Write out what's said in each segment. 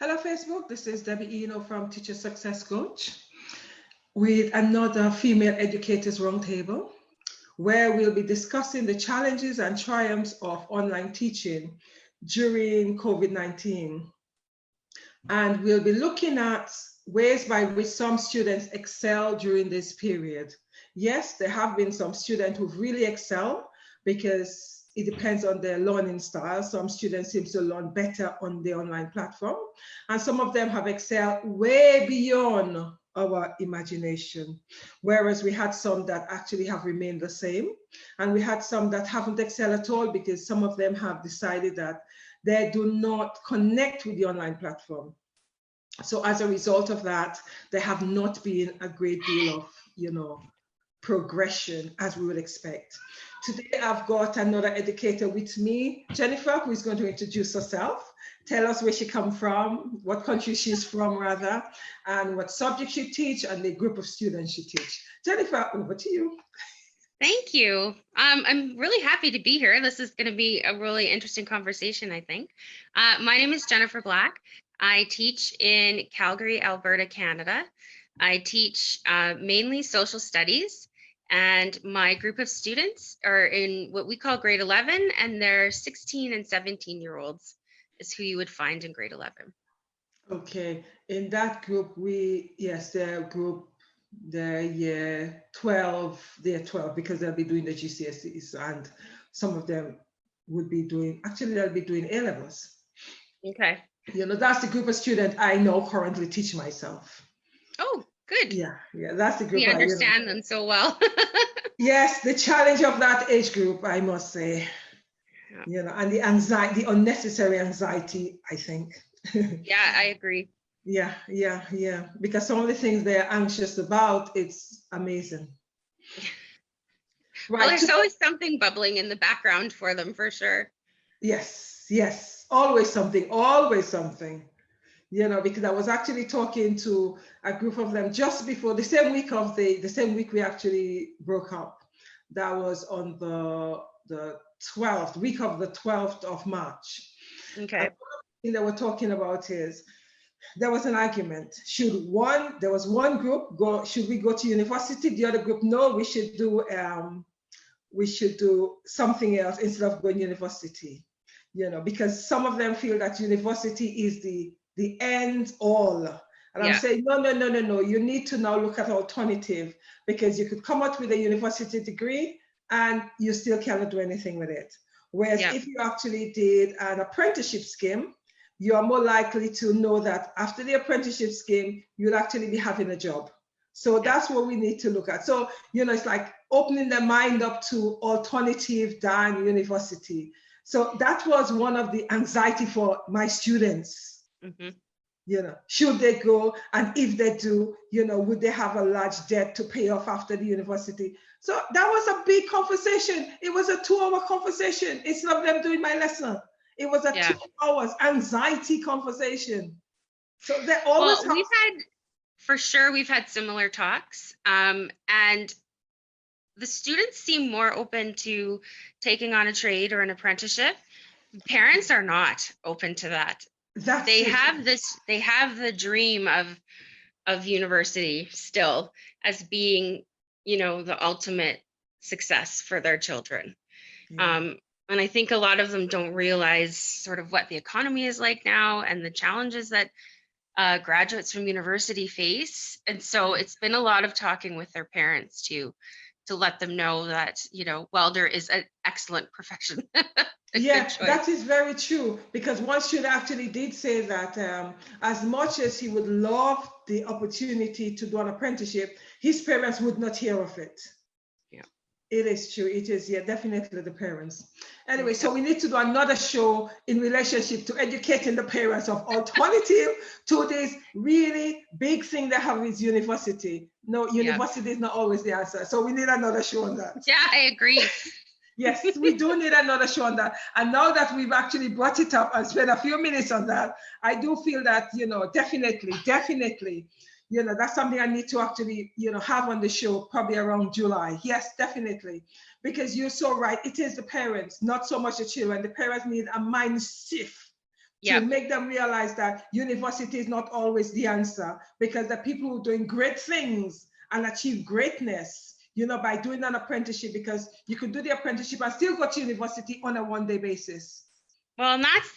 Hello, Facebook. This is Debby Enoe from Teacher Success Coach with another Female Educators Roundtable, where we'll be discussing the challenges and triumphs of online teaching during COVID-19. And we'll be looking at ways by which some students excel during this period. Yes, there have been some students who've really excelled because it depends on their learning style. Some students seem to learn better on the online platform, and some of them have excelled way beyond our imagination. Whereas we had some that actually have remained the same, and we had some that haven't excelled at all because some of them have decided that they do not connect with the online platform. So as a result of that, there have not been a great deal of, progression as we would expect. Today, I've got another educator with me, Jennifer, who is going to introduce herself, tell us where she comes from, what country she's from rather, and what subject she teach and the group of students she teach. Jennifer, over to you. Thank you. I'm really happy to be here. This is going to be a really interesting conversation, I think. My name is Jennifer Black. I teach in Calgary, Alberta, Canada. I teach mainly social studies, and my group of students are in what we call grade 11, and they're 16 and 17-year-olds is who you would find in grade 11. Okay, in that group, they're 12, they're 12 because they'll be doing the GCSEs, and some of them would be doing, actually they'll be doing A-levels. Okay. That's the group of students I know currently teach myself. Oh, good. Yeah, that's the group. We understand them so well. Yes, the challenge of that age group, I must say, and the anxiety, the unnecessary anxiety, I think. Yeah, I agree. Yeah, because some of the things they're anxious about, it's amazing. Right. Well, there's always something bubbling in the background for them, for sure. Yes, always something. Because I was actually talking to a group of them just before the same week we actually broke up. That was on the 12th, week of the 12th of March. Okay. And one thing they were talking about is there was an argument. There was one group should we go to university? The other group, no, we should do something else instead of going to university. Because some of them feel that university is the end all. And I'm saying, no. You need to now look at alternative, because you could come out with a university degree and you still cannot do anything with it. Whereas if you actually did an apprenticeship scheme, you are more likely to know that after the apprenticeship scheme, you'll actually be having a job. So that's what we need to look at. So, it's like opening their mind up to alternative than university. So that was one of the anxiety for my students. Mm-hmm. Should they go? And if they do, would they have a large debt to pay off after the university? So that was a big conversation. It was a 2-hour conversation instead of them doing my lesson. It was a 2 hours anxiety conversation. So they always we've had similar talks. And the students seem more open to taking on a trade or an apprenticeship. Parents are not open to that. They have the dream of university still as being, the ultimate success for their children. And I think a lot of them don't realize sort of what the economy is like now and the challenges that graduates from university face. And so it's been a lot of talking with their parents to let them know that, welder is an excellent profession. That is very true, because one student actually did say that as much as he would love the opportunity to do an apprenticeship, his parents would not hear of it. It is true. It is, definitely the parents. Anyway, so we need to do another show in relationship to educating the parents of alternative to this really big thing they have with university. No, university is not always the answer. So we need another show on that. Yeah, I agree. Yes, we do need another show on that. And now that we've actually brought it up and spent a few minutes on that, I do feel that, definitely, that's something I need to actually, have on the show probably around July. Yes, definitely. Because you're so right. It is the parents, not so much the children. The parents need a mind shift to Yep. make them realize that university is not always the answer, because the people who are doing great things and achieve greatness, by doing an apprenticeship, because you could do the apprenticeship and still go to university on a one-day basis. Well, and that's,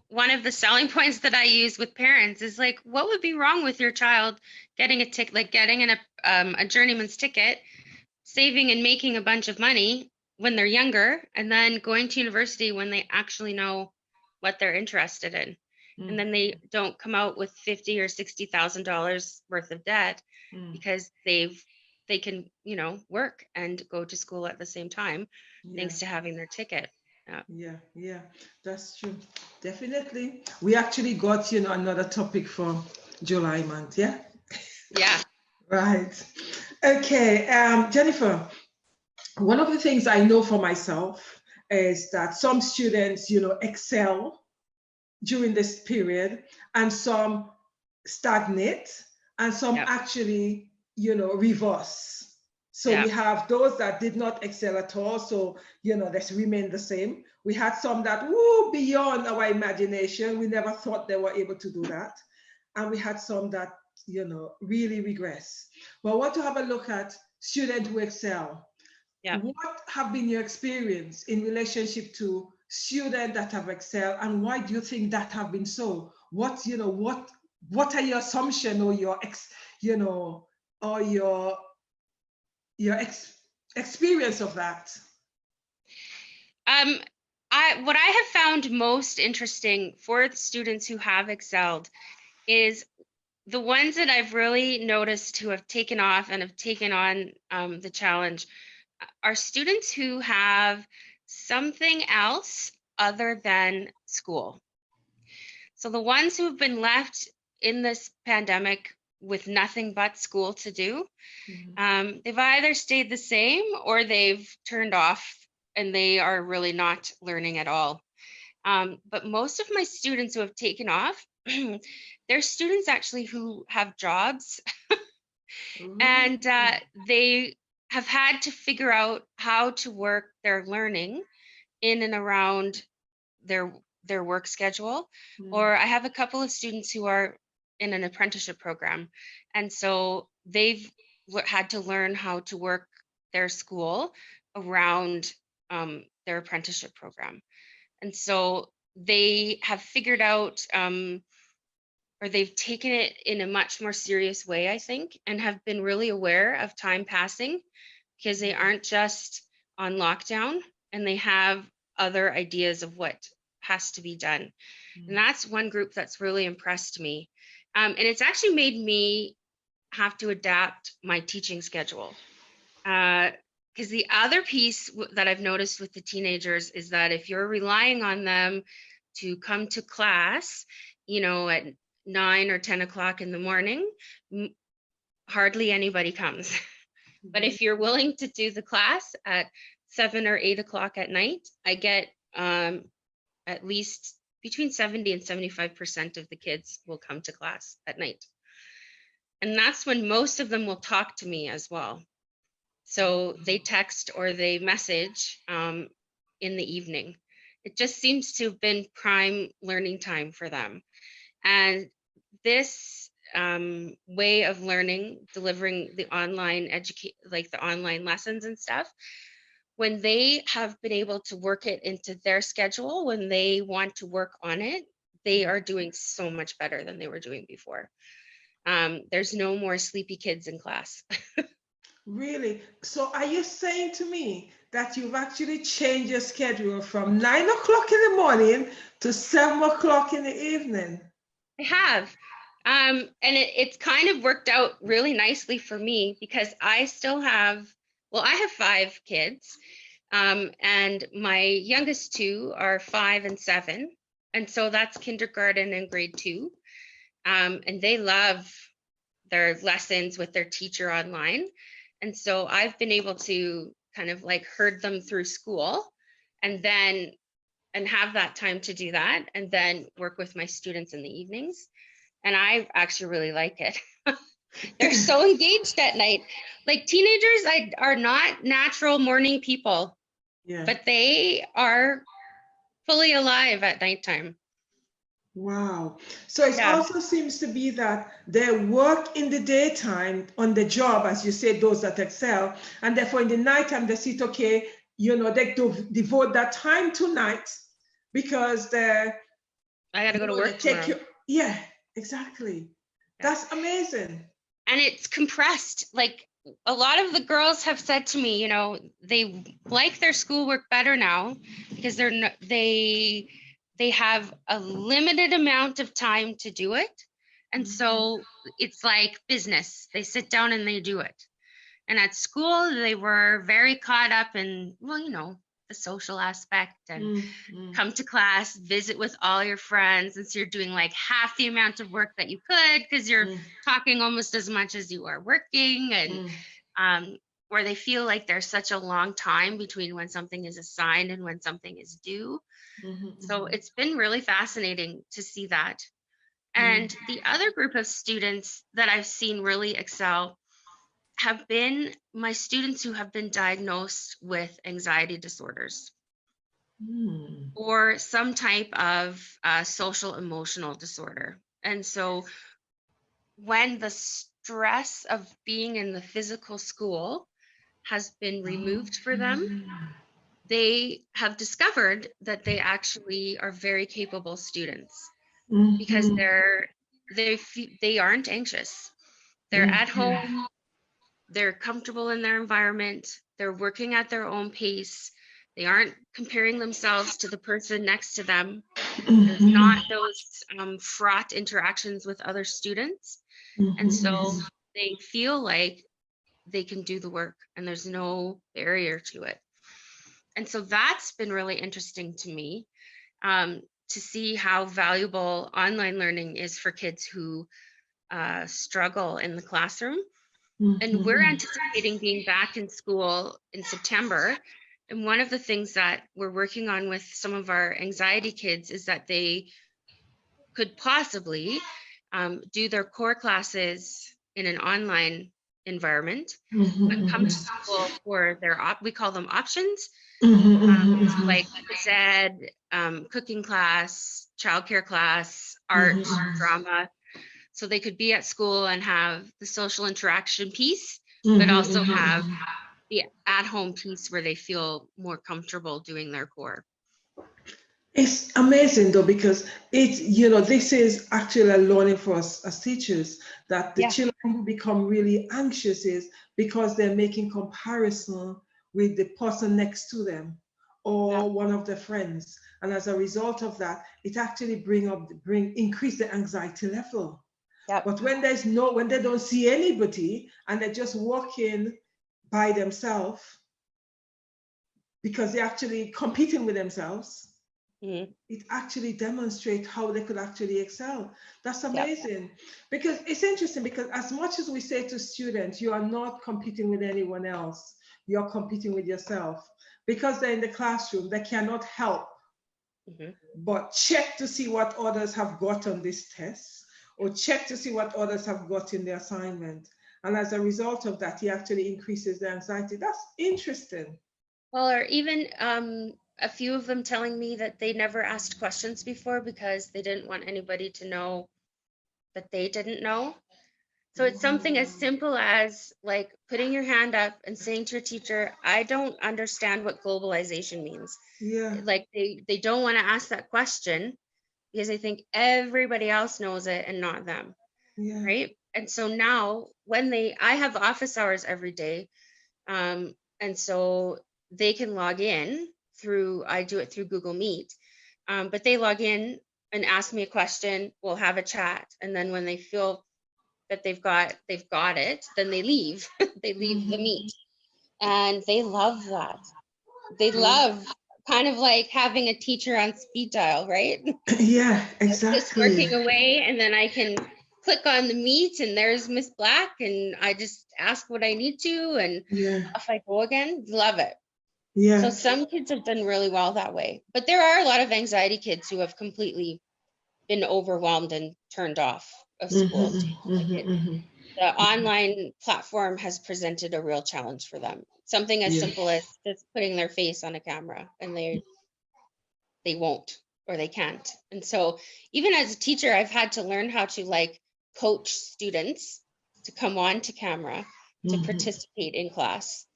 one of the selling points that I use with parents is like, what would be wrong with your child getting a ticket, like getting a journeyman's ticket, saving and making a bunch of money when they're younger, and then going to university when they actually know what they're interested in. And then they don't come out with $50,000 or $60,000 worth of debt because they can, work and go to school at the same time, thanks to having their ticket. Yeah, that's true. Definitely. We actually got, another topic for July month. Yeah. Yeah. Right. Okay. Jennifer, one of the things I know for myself is that some students, excel during this period, and some stagnate, and some actually, reverse. So we have those that did not excel at all. So, they remain the same. We had some that, beyond our imagination. We never thought they were able to do that. And we had some that, really regress. But I want to have a look at students who excel. Yeah. What have been your experience in relationship to students that have excelled, and why do you think that have been so? What are your assumption, or your experience of that? What I have found most interesting for the students who have excelled is the ones that I've really noticed who have taken off and have taken on the challenge are students who have something else other than school. So the ones who've been left in this pandemic with nothing but school to do, they've either stayed the same or they've turned off and they are really not learning at all. But most of my students who have taken off, they're students actually who have jobs and they have had to figure out how to work their learning in and around their work schedule. Or I have a couple of students who are in an apprenticeship program, and so they've had to learn how to work their school around their apprenticeship program. And so they have figured out or they've taken it in a much more serious way, I think, and have been really aware of time passing, because they aren't just on lockdown and they have other ideas of what has to be done. And that's one group that's really impressed me. And it's actually made me have to adapt my teaching schedule. Because the other piece that I've noticed with the teenagers is that if you're relying on them to come to class, at 9 or 10 o'clock in the morning, hardly anybody comes. But if you're willing to do the class at 7 or 8 o'clock at night, I get at least between 70 and 75% of the kids will come to class at night. And that's when most of them will talk to me as well. So they text or they message in the evening. It just seems to have been prime learning time for them. And this way of learning, delivering the online the online lessons and stuff, when they have been able to work it into their schedule, when they want to work on it, they are doing so much better than they were doing before. There's no more sleepy kids in class. Really? So are you saying to me that you've actually changed your schedule from 9 o'clock in the morning to 7 o'clock in the evening? I have. And it's kind of worked out really nicely for me, because I still have, I have 5 kids, and my youngest 2 are 5 and 7. And so that's kindergarten and grade 2. And they love their lessons with their teacher online. And so I've been able to kind of herd them through school and have that time to do that, and then work with my students in the evenings. And I actually really like it. They're so engaged at night. Teenagers are not natural morning people, but they are fully alive at nighttime. Wow. So it Yeah. also seems to be that they work in the daytime on the job, as you say, those that excel, and therefore in the nighttime they see, okay, they devote that time to night because I gotta go to they work take tomorrow. you. Yeah, exactly. Yeah. That's amazing. And it's compressed. Like a lot of the girls have said to me, they like their schoolwork better now because they have a limited amount of time to do it. And so it's like business. They sit down and they do it. And at school, they were very caught up in, well, the social aspect and come to class, visit with all your friends. And so you're doing like half the amount of work that you could because you're talking almost as much as you are working. And where they feel like there's such a long time between when something is assigned and when something is due. So it's been really fascinating to see that. And the other group of students that I've seen really excel have been my students who have been diagnosed with anxiety disorders or some type of social emotional disorder. And so when the stress of being in the physical school has been removed for them, they have discovered that they actually are very capable students because they aren't anxious. They're at home, they're comfortable in their environment, they're working at their own pace, they aren't comparing themselves to the person next to them. There's not those fraught interactions with other students. And so they feel like they can do the work and there's no barrier to it. And so that's been really interesting to me, to see how valuable online learning is for kids who struggle in the classroom. And we're anticipating being back in school in September. And one of the things that we're working on with some of our anxiety kids is that they could possibly do their core classes in an online environment, but come to school for their we call them options, like phys ed, cooking class, childcare class, art, drama. So they could be at school and have the social interaction piece, but also have the at-home piece where they feel more comfortable doing their core. It's amazing though, because this is actually a learning for us as teachers, that the children who become really anxious is because they're making comparison with the person next to them or one of their friends. And as a result of that, it actually increase the anxiety level. But when when they don't see anybody and they're just walking by themselves because they're actually competing with themselves, it actually demonstrates how they could actually excel. That's amazing. Because it's interesting, because as much as we say to students, you are not competing with anyone else, you're competing with yourself. Because they're in the classroom, they cannot help but check to see what others have got on this test, or check to see what others have got in the assignment. And as a result of that, he actually increases the anxiety. That's interesting. Well, or even a few of them telling me that they never asked questions before because they didn't want anybody to know that they didn't know. So it's something as simple as like putting your hand up and saying to your teacher, I don't understand what globalization means. Like they don't want to ask that question because they think everybody else knows it and not them. Right. And so now when I have office hours every day, and so they can log in I do it through Google Meet, but they log in and ask me a question, we'll have a chat. And then when they feel that they've got it, then they leave, they leave the meet. And they love that. They love kind of like having a teacher on speed dial, right? Yeah, exactly. Just working away, and then I can click on the meet and there's Miss Black and I just ask what I need to and off I go again. Love it. So some kids have done really well that way, but there are a lot of anxiety kids who have completely been overwhelmed and turned off of school. The online platform has presented a real challenge for them. Something as simple as just putting their face on a camera, and they won't. or they can't. And so even as a teacher, I've had to learn how to like coach students to come on to camera, to participate in class.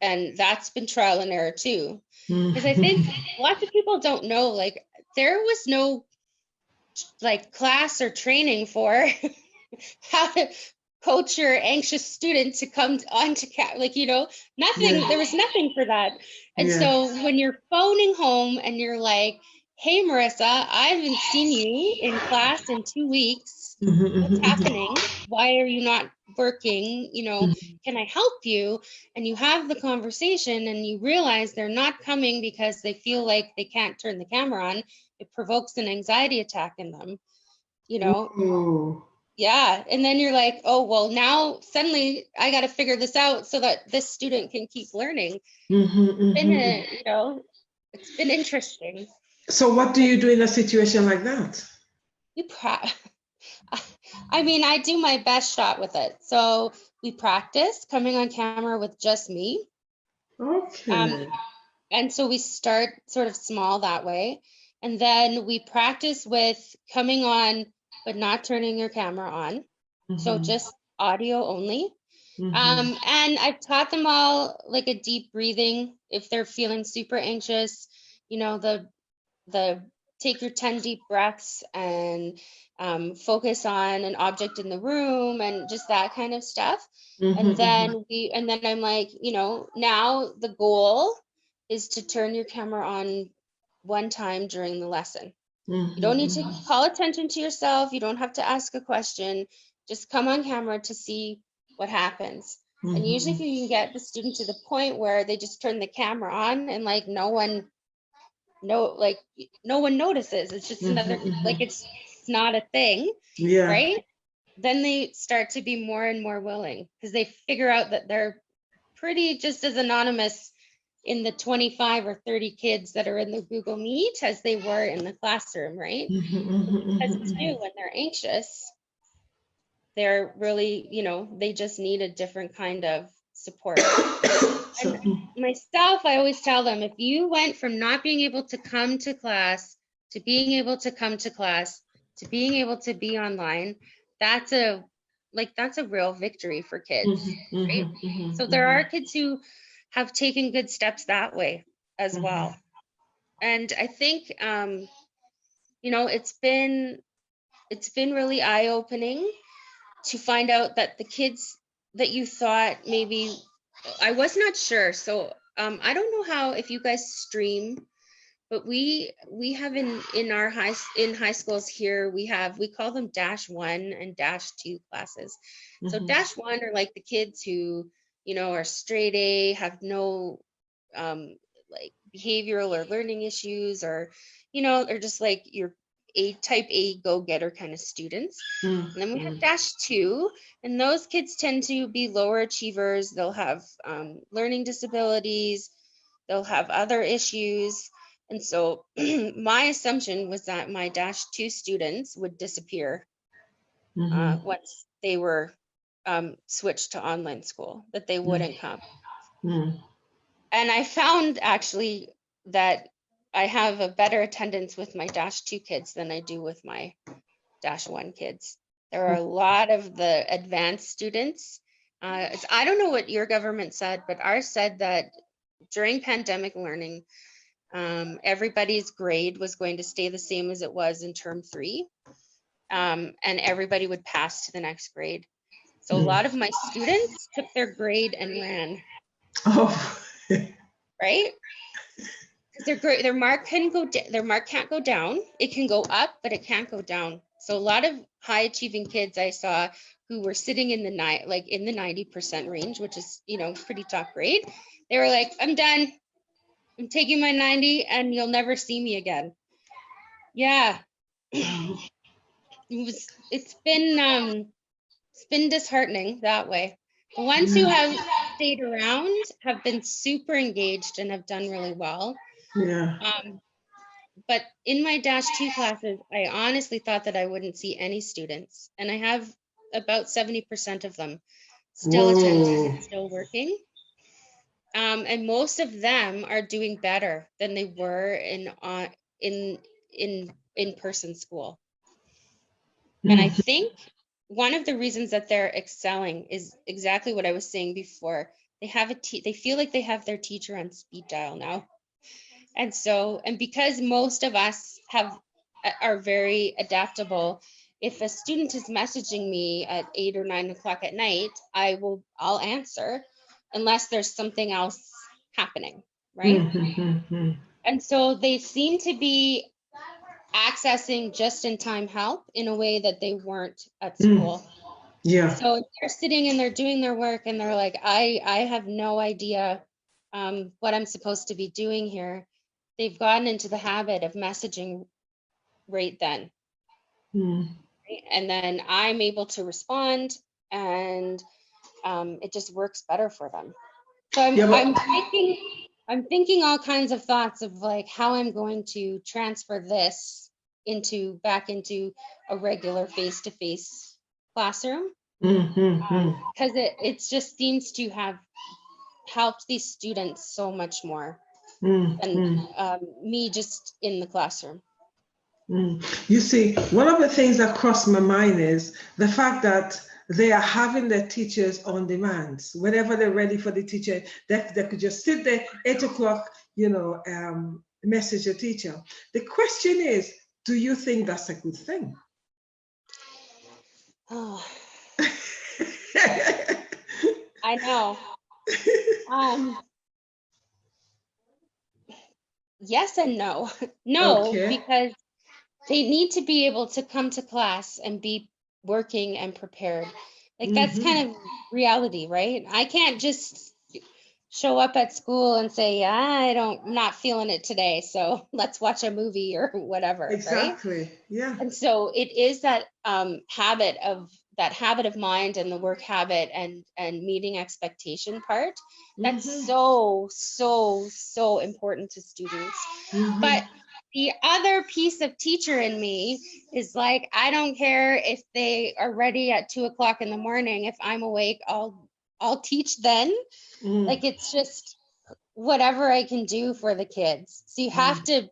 And that's been trial and error too. Because I think lots of people don't know, like there was no like class or training for how to coach your anxious student to come onto like, you know, nothing, there was nothing for that. And so when you're phoning home and you're like, hey, Marissa, I haven't seen you in class in 2 weeks. What's happening? Why are you not working? You know, can I help you? And you have the conversation and you realize they're not coming because they feel like they can't turn the camera on. It provokes an anxiety attack in them, you know? Ooh. Yeah. And then you're like, oh, well, now suddenly I got to figure this out so that this student can keep learning. You know, it's been interesting. So what do you do in a situation like that? I mean, I do my best shot with it. So we practice coming on camera with just me. Okay. And so we start sort of small that way. And then we practice with coming on, but not turning your camera on. So just audio only. And I've taught them all like a deep breathing if they're feeling super anxious, you know, the take your 10 deep breaths and focus on an object in the room and just that kind of stuff. And then I'm like, you know, now the goal is to turn your camera on one time during the lesson. You don't need to call attention to yourself. You don't have to ask a question. Just come on camera to see what happens. And usually if you can get the student to the point where they just turn the camera on and like no one notices, it's just another, like it's not a thing, right? Then they start to be more and more willing because they figure out that they're pretty just as anonymous in the 25 or 30 kids that are in the Google Meet as they were in the classroom, right? Because too, when they're anxious, they're really, you know, they just need a different kind of support. And myself, I always tell them, if you went from not being able to come to class to being able to come to class to being able to be online, that's a real victory for kids, right? So there are kids who have taken good steps that way as well. And I think, you know, it's been really eye-opening to find out that the kids that you thought maybe, I was not sure. So I don't know how, if you guys stream, but we have in our high schools here, we call them -1 and -2 classes. So -1 are like the kids who, you know, are straight A, have no like behavioral or learning issues, or, you know, they're just like your type A go-getter kind of students. And then we have -2, and those kids tend to be lower achievers. They'll have learning disabilities, they'll have other issues. And so my assumption was that my -2 students would disappear once they were switched to online school, that they wouldn't come. And I found actually that I have a better attendance with my -2 kids than I do with my -1 kids. There are a lot of the advanced students. I don't know what your government said, but ours said that during pandemic learning, everybody's grade was going to stay the same as it was in term 3, and everybody would pass to the next grade. So a lot of my students took their grade and ran. Oh. Right? Because their mark can't go down. It can go up, but it can't go down. So a lot of high achieving kids I saw who were sitting in the 90% range, which is, you know, pretty top grade. They were like, I'm done. I'm taking my 90 and you'll never see me again. Yeah. It's been disheartening that way. The ones who have stayed around have been super engaged and have done really well. But in my -2 classes, I honestly thought that I wouldn't see any students, and I have about 70% of them still attending, still working. And most of them are doing better than they were in-person school. And I think one of the reasons that they're excelling is exactly what I was saying before. They have they feel like they have their teacher on speed dial now. And so, and because most of us are very adaptable, if a student is messaging me at 8 or 9 o'clock at night, I'll answer unless there's something else happening, right? And so they seem to be accessing just-in-time help in a way that they weren't at school. Yeah. So they're sitting and they're doing their work and they're like, I have no idea what I'm supposed to be doing here. They've gotten into the habit of messaging right then. Right? And then I'm able to respond, and it just works better for them. So I'm thinking all kinds of thoughts of like how I'm going to transfer this back into a regular face-to-face classroom. Because it just seems to have helped these students so much more than me just in the classroom. You see, one of the things that crossed my mind is the fact that they are having their teachers on demand. Whenever they're ready for the teacher, they could just sit there, 8 o'clock, message a teacher. The question is, do you think that's a good thing? Oh. I know. Yes and no. No, Okay. because they need to be able to come to class and be working and prepared. Like that's kind of reality, right? I can't just show up at school and say, I'm not feeling it today, so let's watch a movie or whatever. Exactly. Right? Yeah. And so it is that habit of mind and the work habit and meeting expectation part that's so important to students. But the other piece of teacher in me is like, I don't care if they are ready at 2 o'clock in the morning. If I'm awake, I'll teach then. Like it's just whatever I can do for the kids. So you have to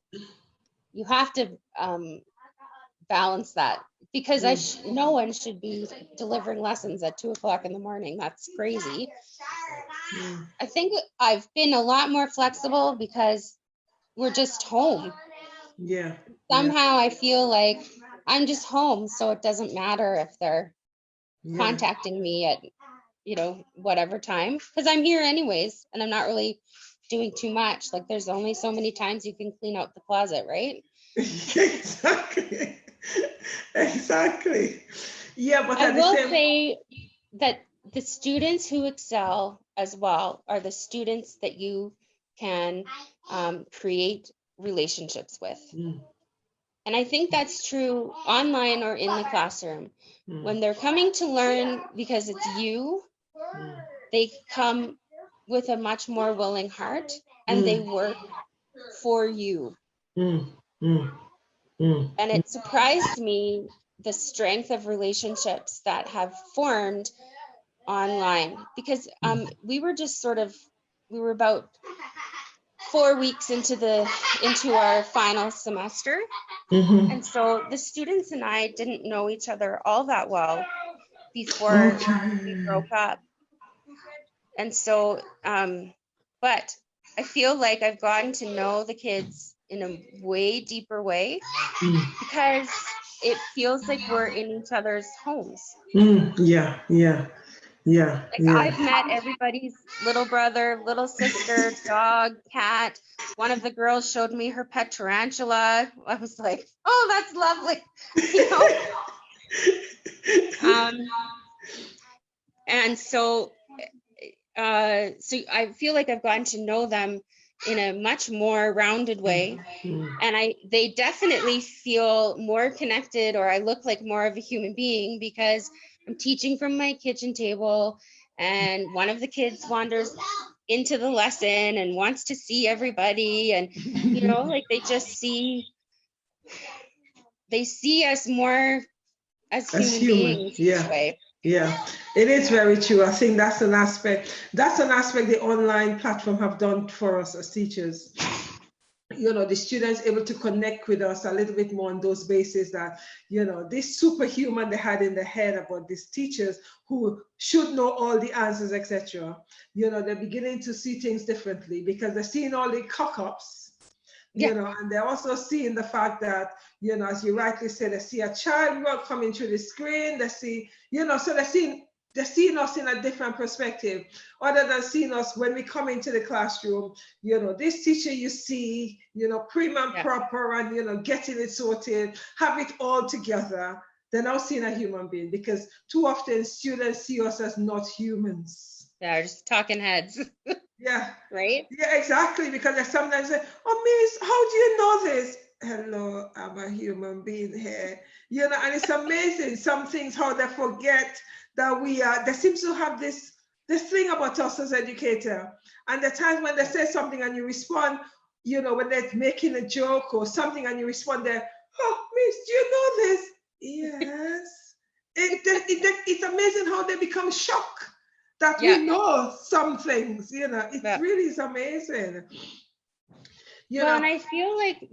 balance that, because no one should be delivering lessons at 2 o'clock in the morning. That's crazy. I think I've been a lot more flexible because we're just home. Yeah. Somehow I feel like I'm just home, so it doesn't matter if they're contacting me at whatever time, because I'm here anyways and I'm not really doing too much. Like there's only so many times you can clean out the closet, right? Exactly. Yeah, but I will say that the students who excel as well are the students that you can create relationships with. And I think that's true online or in the classroom. When they're coming to learn because it's you, they come with a much more willing heart and they work for you. And it surprised me the strength of relationships that have formed online, because we were about 4 weeks into our final semester. And so the students and I didn't know each other all that well before we broke up. And so, but I feel like I've gotten to know the kids in a way deeper way because it feels like we're in each other's homes. Yeah. I've met everybody's little brother, little sister, dog, cat. One of the girls showed me her pet tarantula. I was like, oh, that's lovely. And so I feel like I've gotten to know them in a much more rounded way. And they definitely feel more connected, or I look like more of a human being because I'm teaching from my kitchen table, and one of the kids wanders into the lesson and wants to see everybody, and like they see us more as human beings this way. Yeah, it is very true. I think that's an aspect the online platform have done for us as teachers. You know, the students able to connect with us a little bit more on those bases that, you know, this superhuman they had in their head about these teachers who should know all the answers, etc. You know, they're beginning to see things differently because they're seeing all the cock-ups, you know, and they're also seeing the fact that, you know, as you rightly said, they see a child coming through the screen, they see, you know, so they're seeing us in a different perspective, other than seeing us when we come into the classroom, you know, this teacher you see, you know, prim and proper and, you know, getting it sorted, have it all together. They're now seeing a human being because too often students see us as not humans. Yeah, just talking heads. Yeah. Right? Yeah, exactly. Because they sometimes say, oh, Miss, how do you know this? Hello, I'm a human being here. You know, and it's amazing some things how they forget that we are, they seem to have this thing about us as educator. And the times when they say something and you respond, you know, when they're making a joke or something and you respond there, oh, Miss, do you know this? Yes. It's amazing how they become shocked that we know some things, you know, it really is amazing. You know, and I feel like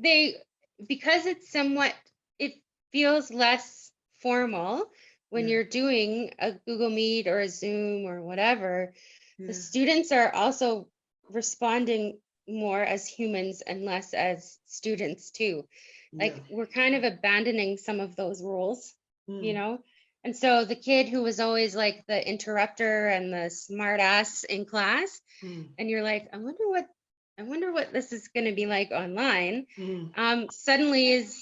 because it's somewhat, it feels less formal when you're doing a Google Meet or a Zoom or whatever, the students are also responding more as humans and less as students too. Like we're kind of abandoning some of those roles, you know? And so the kid who was always like the interrupter and the smart ass in class, and you're like, I wonder what this is going to be like online, suddenly is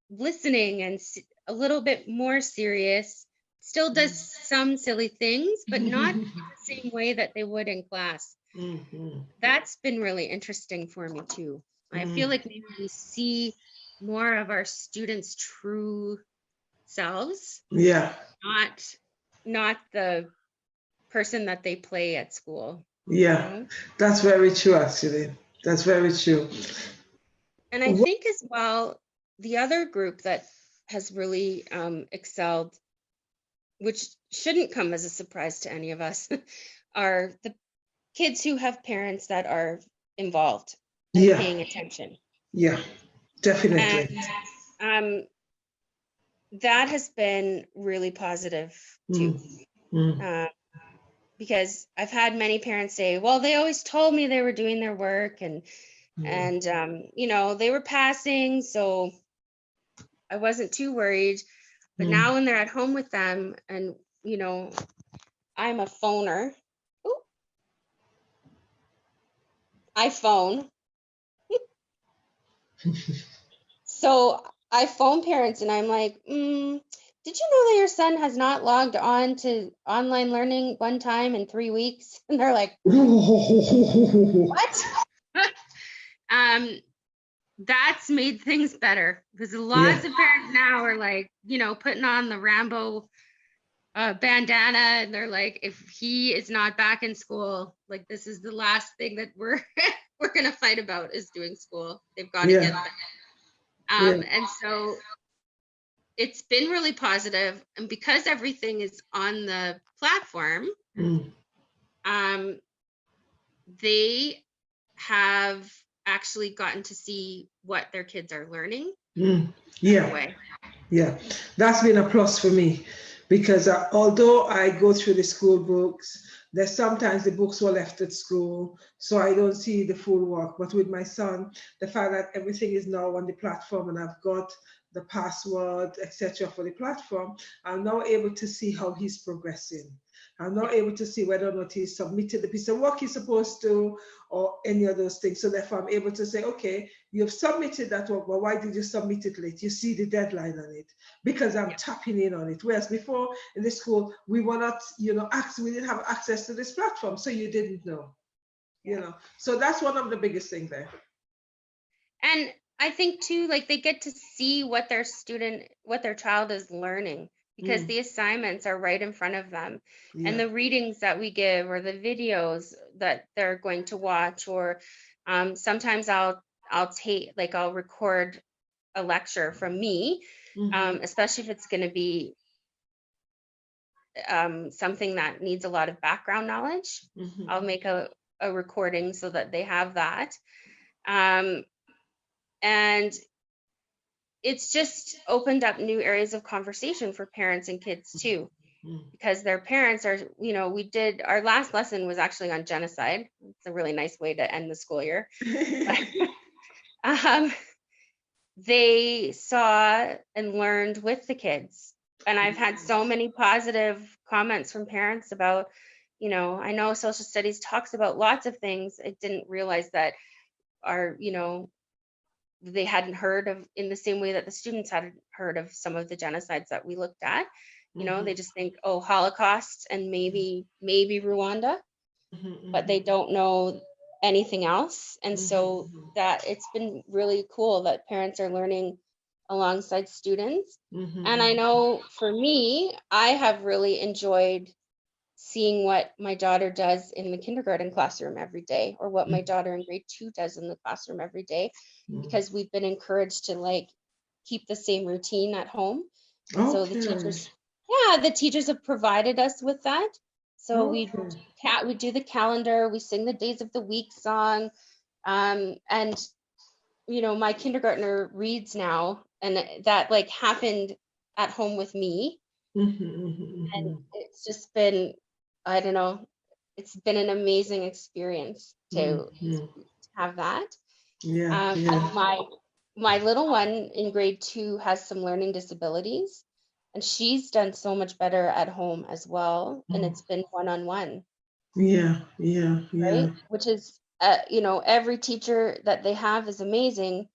listening and a little bit more serious, still does some silly things, but not in the same way that they would in class. That's been really interesting for me too. I feel like maybe we see more of our students' true selves. Yeah. Not the person that they play at school. Yeah, you know? That's very true, actually. That's very true. And I think as well, the other group that has really excelled, which shouldn't come as a surprise to any of us, are the kids who have parents that are involved and paying attention. Yeah, definitely. And that has been really positive too. Because I've had many parents say, well, they always told me they were doing their work and you know, they were passing, so I wasn't too worried. But now when they're at home with them and, you know, I'm a phoner. Ooh. I phone. So I phone parents and I'm like, did you know that your son has not logged on to online learning one time in 3 weeks? And they're like, what? That's made things better because lots of parents now are like, you know, putting on the Rambo bandana and they're like, if he is not back in school, like this is the last thing that we're gonna fight about is doing school. They've got to get back. And so it's been really positive, and because everything is on the platform, they have actually gotten to see what their kids are learning. Yeah, that's been a plus for me because although I go through the school books, there's sometimes the books were left at school, so I don't see the full work. But with my son, the fact that everything is now on the platform and I've got the password, etc. for the platform, I'm now able to see how he's progressing. I'm not able to see whether or not he's submitted the piece of work he's supposed to or any of those things. So therefore I'm able to say, okay, you've submitted that work, but why did you submit it late? You see the deadline on it because I'm tapping in on it. Whereas before in the school, we were not, you know, we didn't have access to this platform. So you didn't know, you know. So that's one of the biggest things there. And I think too, like they get to see what their child is learning because the assignments are right in front of them and the readings that we give or the videos that they're going to watch, or sometimes I'll record a lecture from me, especially if it's going to be something that needs a lot of background knowledge, I'll make a recording so that they have that. And it's just opened up new areas of conversation for parents and kids too, because their parents are, we did, our last lesson was actually on genocide. It's a really nice way to end the school year. They saw and learned with the kids. And I've had so many positive comments from parents about, I know social studies talks about lots of things. I didn't realize that are, they hadn't heard of in the same way that the students hadn't heard of some of the genocides that we looked at. They just think, oh, Holocaust and maybe Rwanda, but they don't know anything else. And so that it's been really cool that parents are learning alongside students. And I know for me, I have really enjoyed seeing what my daughter does in the kindergarten classroom every day, or what my daughter in grade 2 does in the classroom every day, because we've been encouraged to keep the same routine at home. And so the teachers have provided us with that. So we do the calendar, we sing the days of the week song, and my kindergartner reads now, and that happened at home with me. And it's just been, I don't know, it's been an amazing experience to have that. My little one in grade 2 has some learning disabilities, and she's done so much better at home as well. And it's been one-on-one. Right? Which is, every teacher that they have is amazing.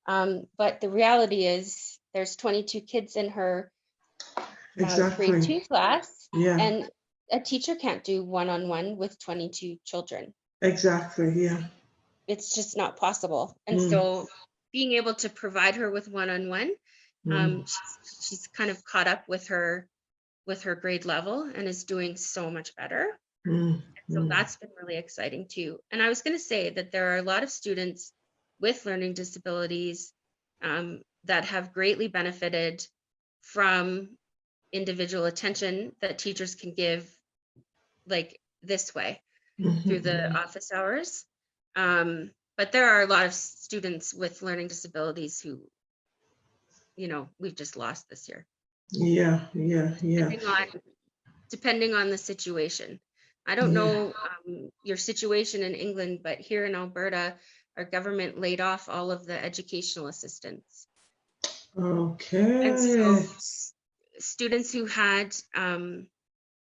But the reality is there's 22 kids in her grade 2 class, and a teacher can't do one-on-one with 22 children. It's just not possible. And so being able to provide her with one-on-one, she's kind of caught up with her grade level and is doing so much better. So that's been really exciting too. And I was going to say that there are a lot of students with learning disabilities that have greatly benefited from individual attention that teachers can give this way through the office hours. But there are a lot of students with learning disabilities who, we've just lost this year. Depending on the situation. I don't know your situation in England, but here in Alberta, our government laid off all of the educational assistants. And so students who had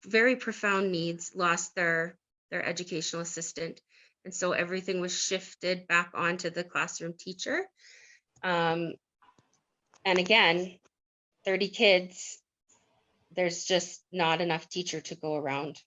very profound needs lost their educational assistant. And so everything was shifted back onto the classroom teacher. And again, 30 kids, there's just not enough teacher to go around.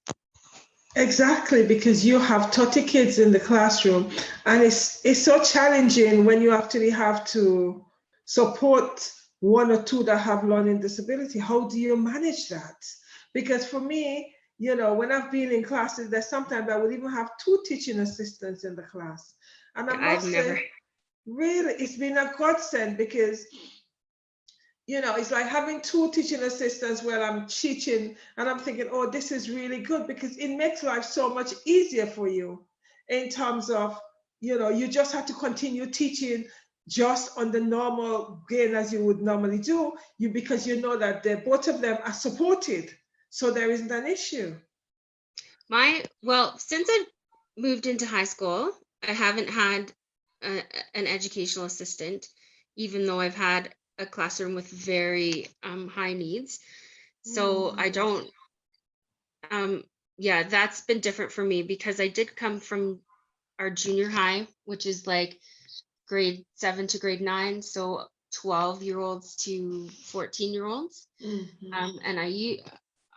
Exactly, because you have 30 kids in the classroom, and it's so challenging when you actually have to support one or two that have learning disability. How do you manage that? Because for me, when I've been in classes, there's sometimes I would even have 2 teaching assistants in the class. And really, it's been a godsend, because it's like having 2 teaching assistants where I'm teaching, and I'm thinking, oh, this is really good, because it makes life so much easier for you in terms of, you just have to continue teaching just on the normal gain as you would normally do, because you know that both of them are supported. So there isn't an issue. Since I moved into high school, I haven't had an educational assistant, even though I've had a classroom with very high needs. So I don't, that's been different for me, because I did come from our junior high, which is grade 7 to grade 9. So 12-year-olds to 14-year-olds. And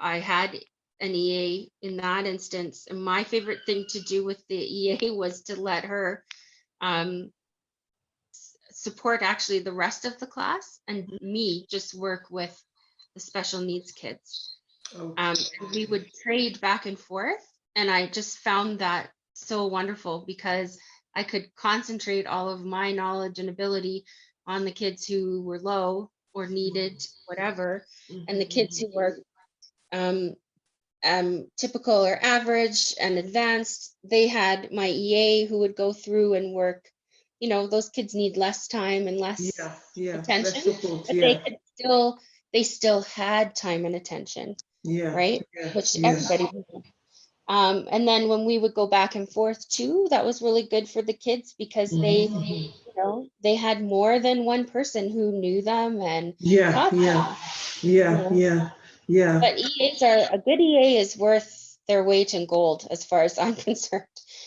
I had an EA in that instance. And my favorite thing to do with the EA was to let her support actually the rest of the class, and me just work with the special needs kids. We would trade back and forth, and I just found that so wonderful, because I could concentrate all of my knowledge and ability on the kids who were low or needed whatever, and the kids who were typical or average and advanced. They had my EA who would go through and work. You know, those kids need less time and less less attention, support, but they still had time and attention, right? Which everybody would. And then when we would go back and forth too, that was really good for the kids because they, you know, they had more than one person who knew them and taught them. But EAs are, a good EA is worth their weight in gold as far as I'm concerned.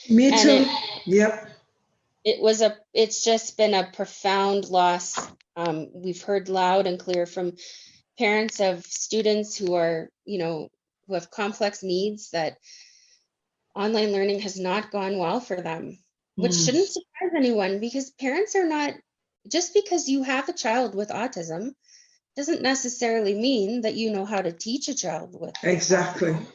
Me And too. Yep. It's just been a profound loss. We've heard loud and clear from parents of students who are, you know, who have complex needs that online learning has not gone well for them, which shouldn't surprise anyone because parents are not, just because you have a child with autism doesn't necessarily mean that you know how to teach a child with Exactly. autism.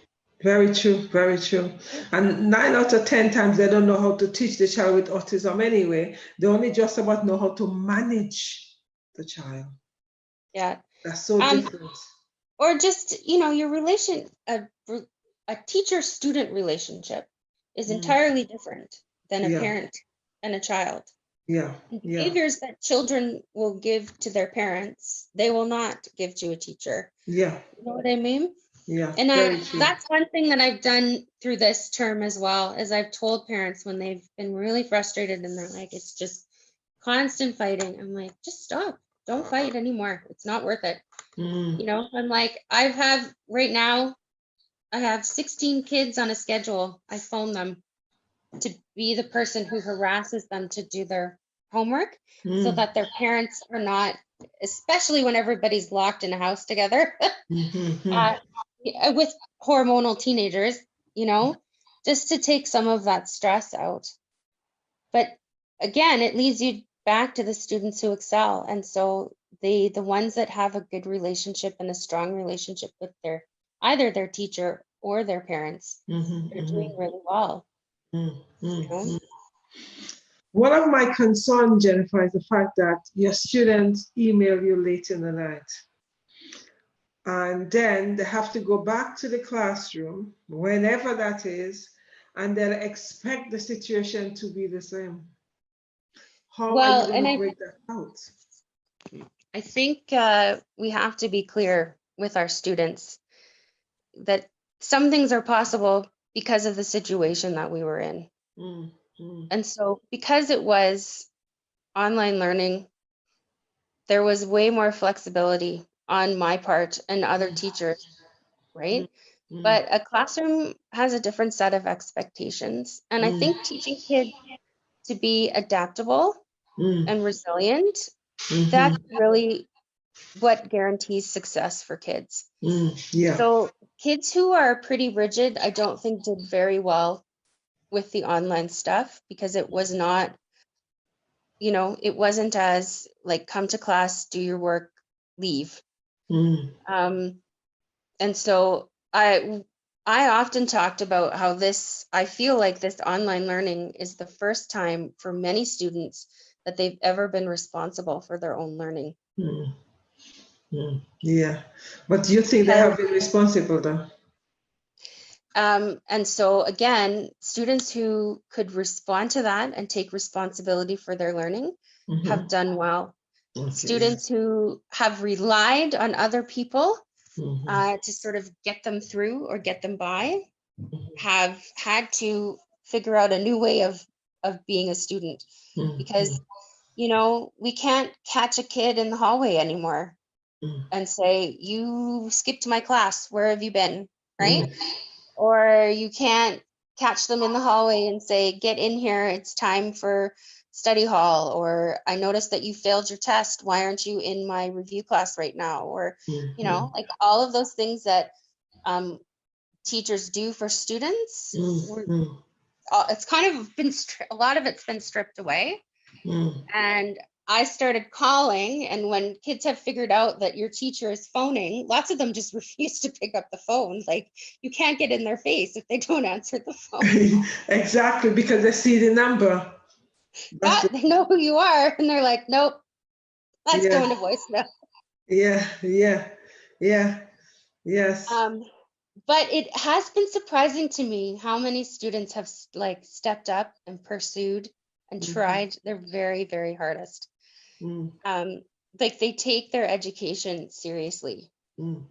Very true, very true. And 9 out of 10 times they don't know how to teach the child with autism anyway. They only just about know how to manage the child. Yeah. That's so different. Or just, you know, your a teacher-student relationship is entirely different than a parent and a child. Behaviors that children will give to their parents, they will not give to a teacher. You know what I mean? And that's one thing that I've done through this term as well, is I've told parents when they've been really frustrated and they're like, it's just constant fighting. I'm like, just stop. Don't fight anymore. It's not worth it. You know, I'm like, right now, I have 16 kids on a schedule. I phone them to be the person who harasses them to do their homework so that their parents are not, especially when everybody's locked in a house together with hormonal teenagers, you know, just to take some of that stress out. But again, it leads you back to the students who excel. And so the ones that have a good relationship and a strong relationship with either their teacher or their parents, they're doing really well. You know? One of my concerns, Jennifer, is the fact that your students email you late in the night. And then they have to go back to the classroom, whenever that is, and they'll expect the situation to be the same. How are you going to break that out? I think we have to be clear with our students that some things are possible because of the situation that we were in. And so because it was online learning, there was way more flexibility on my part and other teachers, right? But a classroom has a different set of expectations. And I think teaching kids to be adaptable and resilient, that's really what guarantees success for kids. So kids who are pretty rigid, I don't think did very well with the online stuff because it was not, you know, it wasn't as like, come to class, do your work, leave. And so I often talked about how I feel like this online learning is the first time for many students that they've ever been responsible for their own learning. Yeah, but do you think they have been responsible though? And so again, students who could respond to that and take responsibility for their learning have done well. Students who have relied on other people to sort of get them through or get them by have had to figure out a new way of being a student because, you know, we can't catch a kid in the hallway anymore and say, you skipped my class, where have you been, right? Or you can't catch them in the hallway and say, get in here, it's time for study hall, or I noticed that you failed your test, why aren't you in my review class right now? Or, you know, like all of those things that teachers do for students, it's kind of been, a lot of it's been stripped away. And I started calling, and when kids have figured out that your teacher is phoning, lots of them just refuse to pick up the phone. Like, you can't get in their face if they don't answer the phone. Exactly, because they see the number. They know who you are, and they're like, nope, that's going to voicemail. Yes. But it has been surprising to me how many students have like stepped up and pursued and tried their very, very hardest. Like they take their education seriously.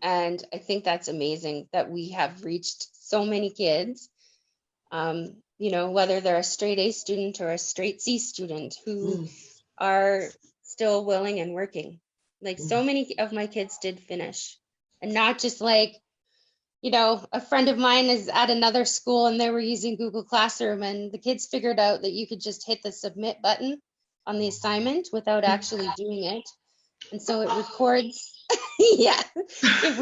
And I think that's amazing that we have reached so many kids, you know, whether they're a straight A student or a straight C student who are still willing and working. Like so many of my kids did finish, and not just like, you know, a friend of mine is at another school and they were using Google Classroom and the kids figured out that you could just hit the submit button on the assignment without actually doing it. And so it records, yeah, it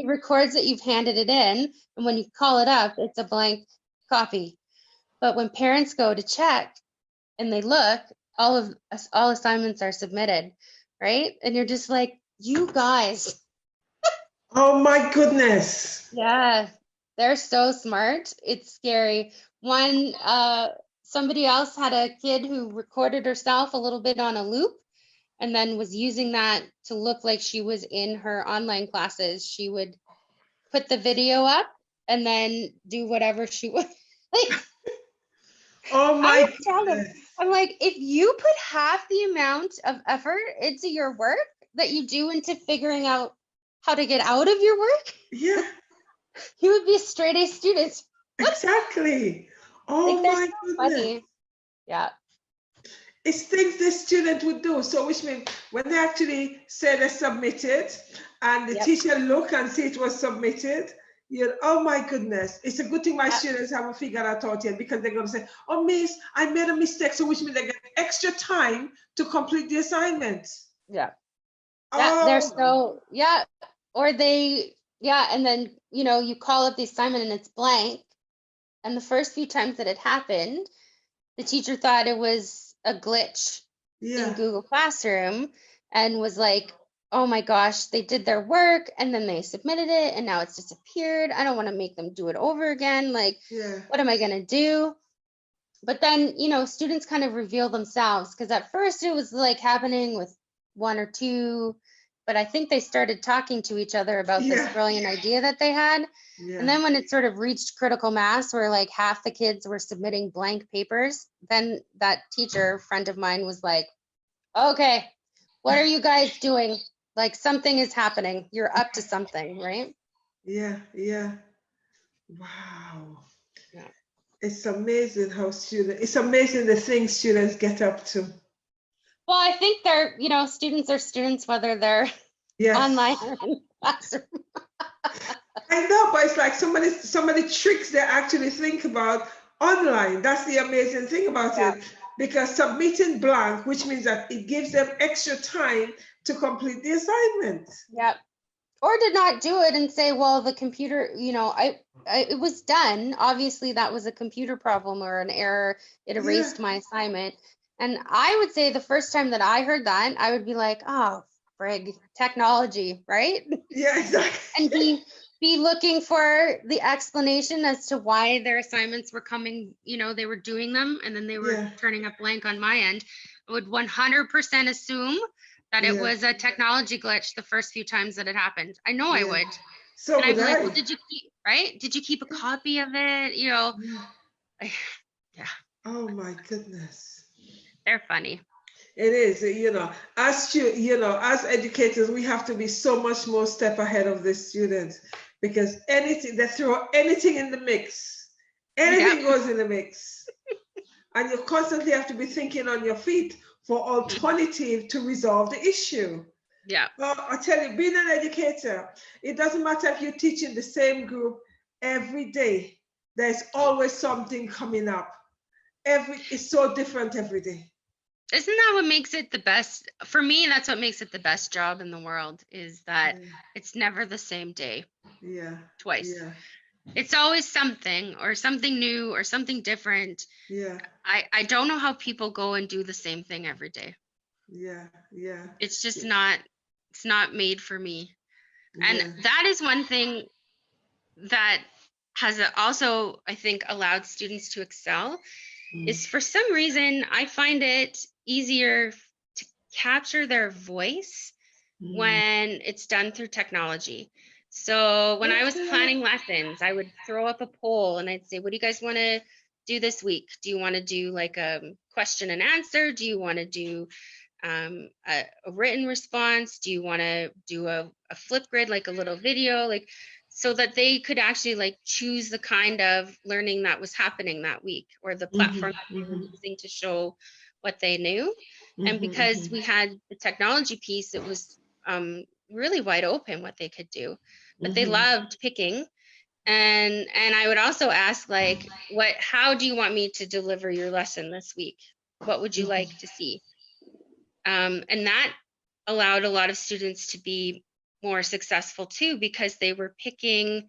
records that you've handed it in. And when you call it up, it's a blank copy. But when parents go to check and they look, all assignments are submitted, right? And you're just like, you guys. Oh my goodness. Yeah, they're so smart. It's scary. One, somebody else had a kid who recorded herself a little bit on a loop and then was using that to look like she was in her online classes. She would put the video up and then do whatever she would. Like, Oh my I tell them, I'm like, if you put half the amount of effort into your work that you do into figuring out how to get out of your work, yeah, you would be a straight A student. exactly. Oh Like, my so goodness. funny. Yeah. It's things the student would do. So which means when they actually say they submitted and the teacher look and see it was submitted, oh my goodness. It's a good thing my students haven't figured that out yet, because they're going to say, oh, miss, I made a mistake. So which means they get extra time to complete the assignment. Yeah. Yeah, they're so, yeah. Or they, yeah, and then, you know, you call up the assignment and it's blank. And the first few times that it happened, the teacher thought it was a glitch in Google Classroom and was like, oh my gosh, they did their work and then they submitted it and now it's disappeared. I don't want to make them do it over again. Like, what am I going to do? But then, you know, students kind of reveal themselves, because at first it was like happening with one or two, but I think they started talking to each other about this brilliant idea that they had. And then when it sort of reached critical mass where like half the kids were submitting blank papers, then that teacher friend of mine was like, okay, what are you guys doing? Like, something is happening. You're up to something, right? Yeah, yeah. Wow. Yeah. It's amazing how it's amazing the things students get up to. Well, I think they're, you know, students are students, whether they're online or in classroom. I know, but it's like somebody tricks they actually think about online. That's the amazing thing about it. Because submitting blank, which means that it gives them extra time to complete the assignment. Yep. Or to not do it and say, well, the computer, you know, it was done. Obviously, that was a computer problem or an error. It erased my assignment. And I would say the first time that I heard that, I would be like, oh, frig, technology, right? Yeah, exactly. And be looking for the explanation as to why their assignments were coming, you know, they were doing them and then they were turning up blank on my end. I would 100% assume that it was a technology glitch the first few times that it happened. I know I would. So and I'd be like, well, did you keep a copy of it? You know, Oh my goodness. They're funny. It is, you know, as educators, we have to be so much more step ahead of the students, because they throw anything in the mix. Anything goes in the mix. And you constantly have to be thinking on your feet for alternative to resolve the issue. Yeah. Well, I tell you, being an educator, it doesn't matter if you're teaching the same group every day. There's always something coming up. It's so different every day. Isn't that what makes it the best? For me, that's what makes it the best job in the world, is that it's never the same day. Twice. It's always something or something new or something different. I don't know how people go and do the same thing every day. It's just it's not made for me. And that is one thing that has also, I think, allowed students to excel, is for some reason, I find it easier to capture their voice when it's done through technology. So when I was Okay. planning lessons, I would throw up a poll and I'd say, what do you guys want to do this week? Do you want to do like a question and answer? Do you want to do a written response? Do you want to do a flip grid, like a little video, like so that they could actually like choose the kind of learning that was happening that week or the platform that they were using to show what they knew. And because we had the technology piece, it was really wide open what they could do, but they loved picking. And I would also ask, like, how do you want me to deliver your lesson this week? What would you like to see? And that allowed a lot of students to be more successful too, because they were picking,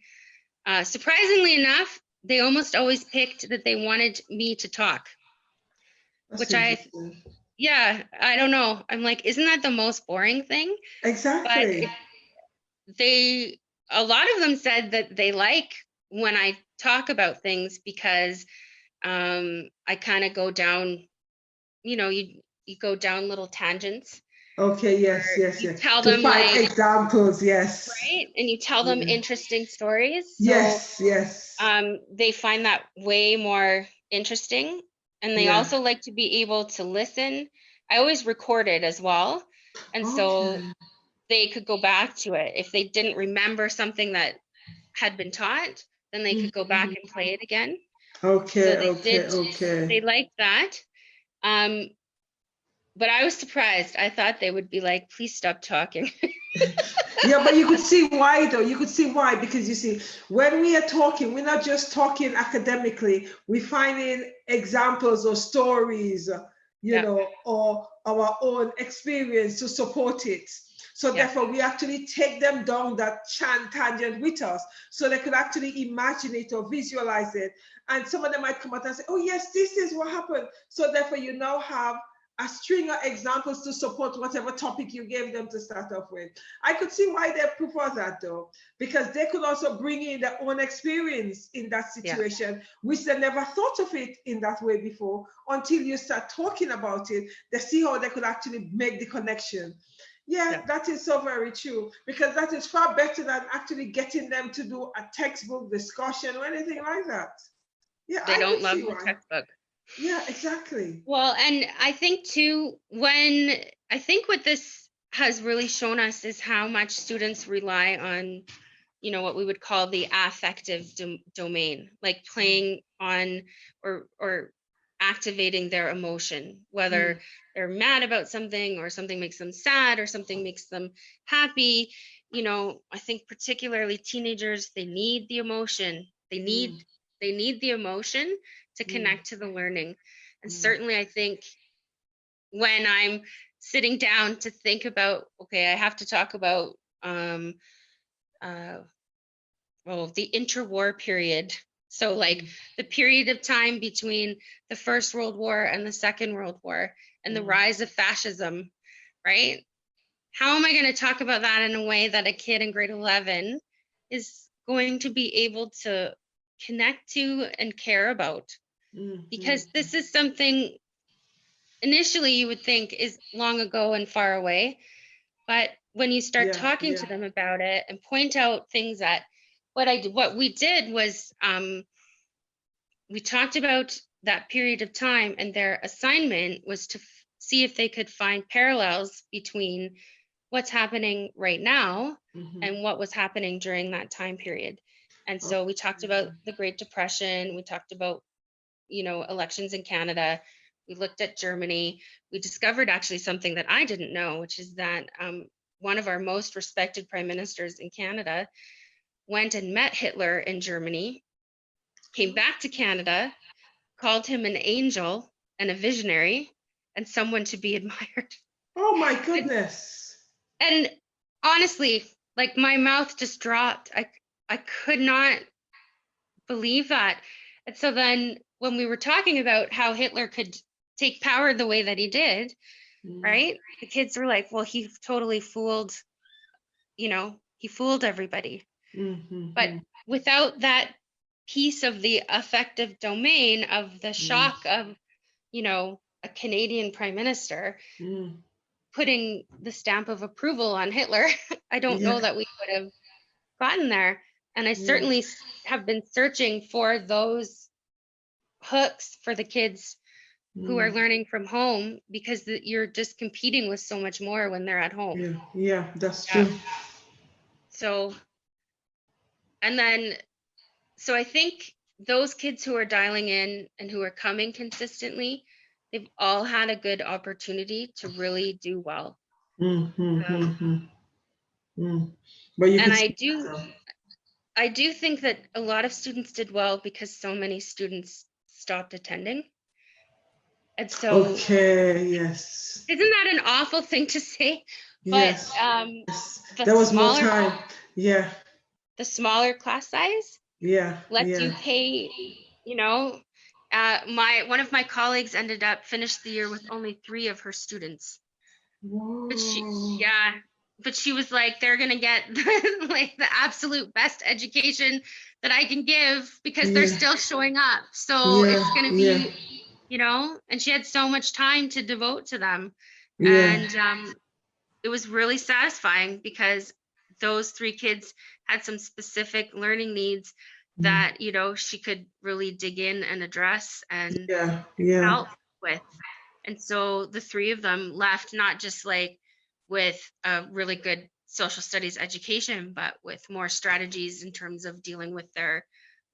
surprisingly enough, they almost always picked that they wanted me to talk, That's which interesting. yeah, I don't know. I'm like, isn't that the most boring thing? But Exactly. a lot of them said that they like when I talk about things because I kind of go down, you go down little tangents Okay, yes, where yes, you yes. tell To them find like, examples, yes. right, and you tell them Yeah. interesting stories. So Yes, yes. they find that way more interesting. And they Yeah. also like to be able to listen. I always record it as well. And so Okay. they could go back to it. If they didn't remember something that had been taught, then they could go back and play it again. So Okay, okay, okay. they liked that. Um, but I was surprised. I thought they would be like, please stop talking. Yeah, but you could see why though. You could see why because you see, when we are talking, we're not just talking academically. We're finding examples or stories, Yeah, or our own experience to support it. So yeah, therefore, we actually take them down that tangent with us, so they could actually imagine it or visualize it. And some of them might come out and say, "Oh yes, this is what happened." So therefore, you now have a string of examples to support whatever topic you gave them to start off with. I could see why they prefer that though, because they could also bring in their own experience in that yeah, situation, which they never thought of it in that way before until you start talking about it. They see how they could actually make the connection. Yeah, yeah. that is so very true, because that is far better than actually getting them to do a textbook discussion or anything like that. Yeah, They I don't could love see the why. textbook. Yeah, exactly. Well, and I think too, I think what this has really shown us is how much students rely on, what we would call the affective domain, like playing on or activating their emotion, Mm, whether they're mad about something or something makes them sad or something makes them happy. I think particularly teenagers, they need the emotion. mm, They need the emotion to mm, connect to the learning. And mm. certainly I think when I'm sitting down to think about, okay, I have to talk about uh, the interwar period. So, like the period of time between the First World War and the Second World War and the rise of fascism, right? How am I going to talk about that in a way that a kid in grade 11 is going to be able to connect to and care about? Mm, mm. Because this is something initially you would think is long ago and far away. But when you start Yeah, talking yeah. to them about it and point out things that what we did was we talked about that period of time, and their assignment was to see if they could find parallels between what's happening right now Mm-hmm. and what was happening during that time period. And so we talked about Okay. the Great Depression, we talked about elections in Canada. We looked at Germany. We discovered actually something that I didn't know, which is that one of our most respected prime ministers in Canada went and met Hitler in Germany, came back to Canada, called him an angel and a visionary and someone to be admired. Oh my And, goodness. and honestly, like my mouth just dropped. I could not believe that. And so then when we were talking about how Hitler could take power the way that he did, Mm, right? The kids were like, well, he fooled everybody. mm, mm, But mm, without that piece of the affective domain of the mm, shock of, a Canadian prime minister mm. putting the stamp of approval on Hitler, I don't Yeah, know that we would have gotten there. And I certainly have been searching for those hooks for the kids who are learning from home, because you're just competing with so much more when they're at home. Yeah, that's true. So, and then, so I think those kids who are dialing in and who are coming consistently, they've all had a good opportunity to really do well. But you And could I do think that a lot of students did well because so many students stopped attending. And so, okay, yes. isn't that an awful thing to say? Yes. But There was more time. Yeah. The smaller class size lets you pay, you know, one of my colleagues ended up finished the year with only 3 of her students. Whoa. But she was like, they're gonna get like the absolute best education that I can give because they're still showing up. So it's gonna be, you know, and she had so much time to devote to them. And it was really satisfying because those 3 kids had some specific learning needs that, you know, she could really dig in and address and help with. And so the 3 of them left not just like with a really good social studies education, but with more strategies in terms of dealing with their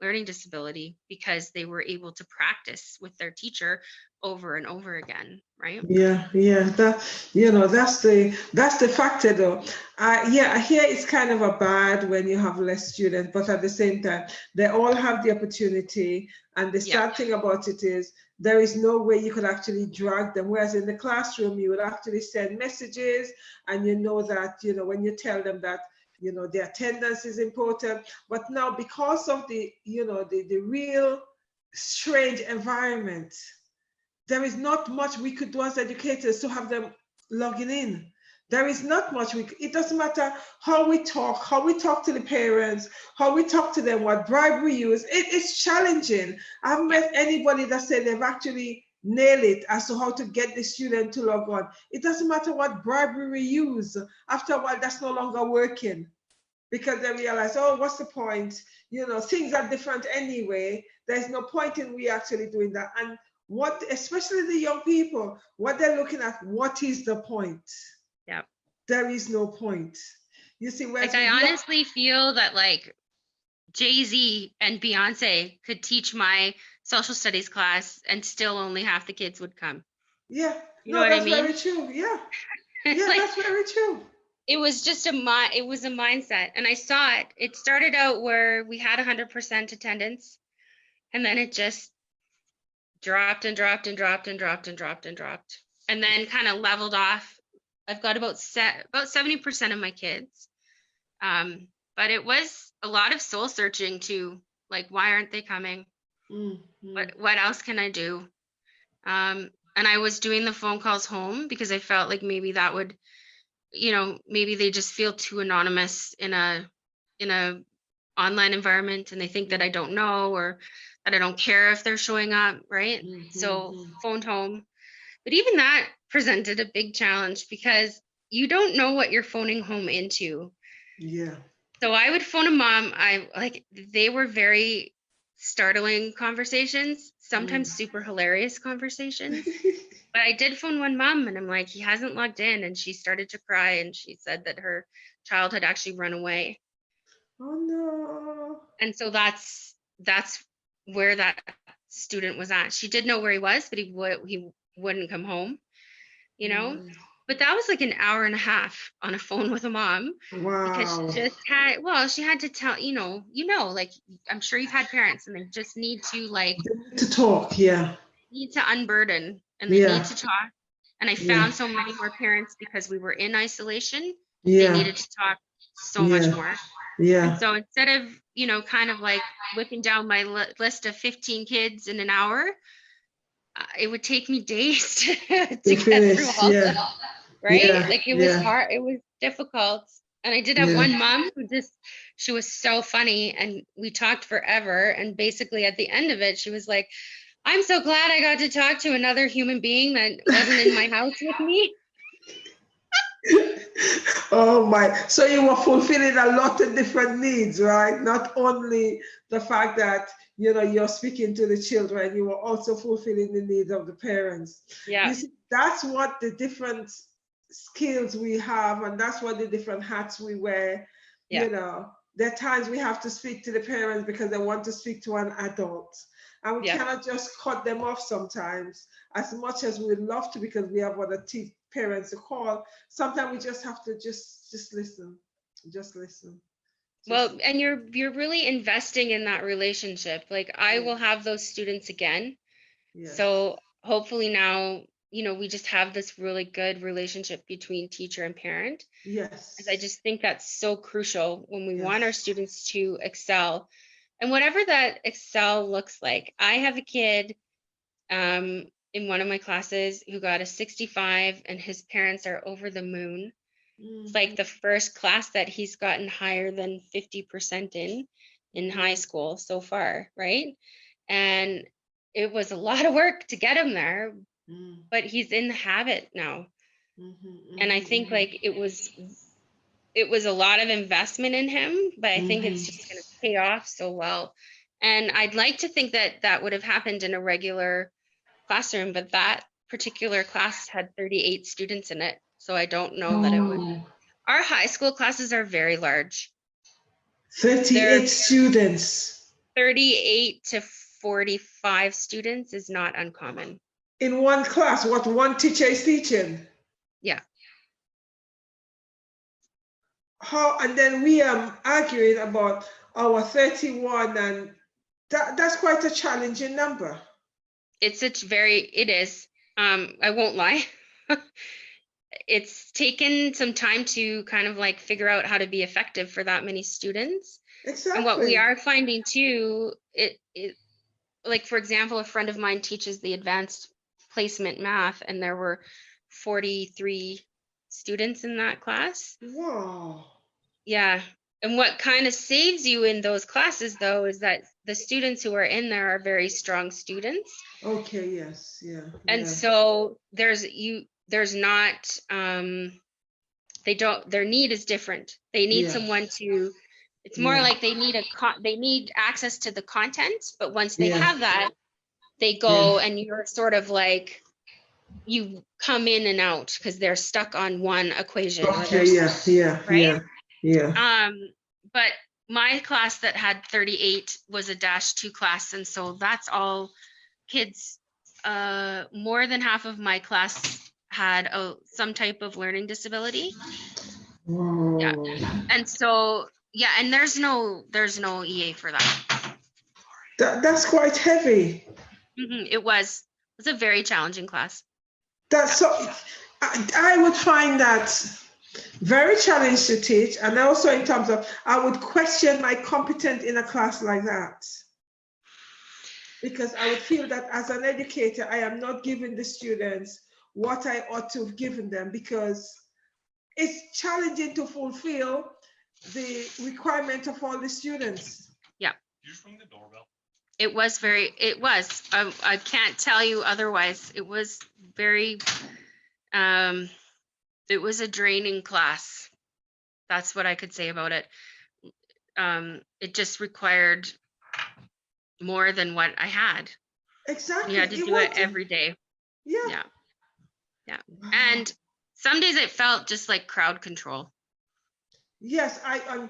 learning disability, because they were able to practice with their teacher over and over again, right? Yeah, that, you know, that's the factor though. I hear it's kind of a bad when you have less students, but at the same time they all have the opportunity, and the sad thing about it is there is no way you could actually drag them, whereas in the classroom you would actually send messages, and you know that, you know, when you tell them that, you know, the attendance is important. But now, because of the, you know, the real strange environment, there is not much we could do as educators to have them logging in. There is not much it doesn't matter how we talk to the parents, how we talk to them, what bribe we use. It's challenging. I haven't met anybody that said they've actually nailed it as to how to get the student to log on. It doesn't matter what bribery we use. After a while, that's no longer working, because they realize, oh, what's the point? You know, things are different anyway. There's no point in we actually doing that. And what, especially the young people, what they're looking at, what is the point? Yeah. There is no point. You see, like I honestly feel that like Jay-Z and Beyonce could teach my social studies class and still only half the kids would come. Yeah. You know what I mean? That's very true. Yeah. Yeah, like, that's very true. It was just it was a mindset, and I saw it. It started out where we had 100% attendance, and then it just dropped and dropped and dropped and dropped and dropped and dropped, and then kind of leveled off. I've got about 70% of my kids, but it was a lot of soul searching too. Like, why aren't they coming? What else can I do? And I was doing the phone calls home because I felt like maybe that would, you know, maybe they just feel too anonymous in a online environment, and they think that I don't know, or that I don't care if they're showing up, right? So phoned home. But even that presented a big challenge because you don't know what you're phoning home into. Yeah. So I would phone a mom. They were very startling conversations, sometimes super hilarious conversations. But I did phone one mom, and I'm like, he hasn't logged in. And she started to cry, and she said that her child had actually run away. Oh no. And so that's where that student was at. She did know where he was, but he wouldn't come home, you know. But that was like an hour and a half on a phone with a mom. Wow. Because she just had, she had to tell, you know, like, I'm sure you've had parents, and they just need to to talk. Yeah. Need to unburden, and they need to talk. And I found so many more parents, because we were in isolation, they needed to talk so much more. Yeah. And so instead of, you know, kind of like whipping down my list of 15 kids in an hour, it would take me days to get through all of them, right? Like, it was hard, it was difficult. And I did have one mom who she was so funny, and we talked forever. And basically at the end of it, she was like, I'm so glad I got to talk to another human being that wasn't in my house with me. Oh my. So you were fulfilling a lot of different needs, right? Not only the fact that, you're speaking to the children, you were also fulfilling the needs of the parents. Yeah. You see, that's what the different skills we have, and that's what the different hats we wear. Yeah. There are times we have to speak to the parents because they want to speak to an adult. And we Yeah. cannot just cut them off sometimes, as much as we'd love to, because we have other parents to call. Sometimes we just have to just listen. Just listen. Well, and you're really investing in that relationship. Like I will have those students again. Yes. So hopefully now, we just have this really good relationship between teacher and parent. Yes. I just think that's so crucial when we want our Yes. students to excel. And whatever that excel looks like. I have a kid in one of my classes who got a 65 and his parents are over the moon. It's like the first class that he's gotten higher than 50% in high school so far, right? And it was a lot of work to get him there, but he's in the habit now. And I think like it was a lot of investment in him, but I think it's just going to pay off so well. And I'd like to think that that would have happened in a regular classroom, but that particular class had 38 students in it. So I don't know that it would. Our high school classes are very large. 38 students. 38 to 45 students is not uncommon. In one class, what one teacher is teaching? Yeah. And then we are arguing about our 31, and that's quite a challenging number. It is. I won't lie. It's taken some time to kind of like figure out how to be effective for that many students. Exactly. And what we are finding too, it like, for example, a friend of mine teaches the advanced placement math, and there were 43 students in that class. Wow. Yeah. And what kind of saves you in those classes, though, is that the students who are in there are very strong students. Okay, yes, yeah. And so their need is different. They need someone to, it's more like they need access to the content, but once they have that, they go and you're sort of like, you come in and out because they're stuck on one equation. Okay, right? Yeah. But my class that had 38 was a -2 class, and so that's all kids. More than half of my class had some type of learning disability. Whoa. Yeah, and so and there's no EA for that. That's quite heavy. It was a very challenging class. I would find that very challenging to teach, and also in terms of, I would question my competence in a class like that, because I would feel that as an educator, I am not giving the students what I ought to have given them, because it's challenging to fulfill the requirement of all the students. Yeah. Did you just ring the doorbell? It was. I can't tell you otherwise. It was very, it was a draining class. That's what I could say about it. It just required more than what I had. Exactly. You had to do it every day. Yeah. Wow. And some days it felt just like crowd control. Yes, and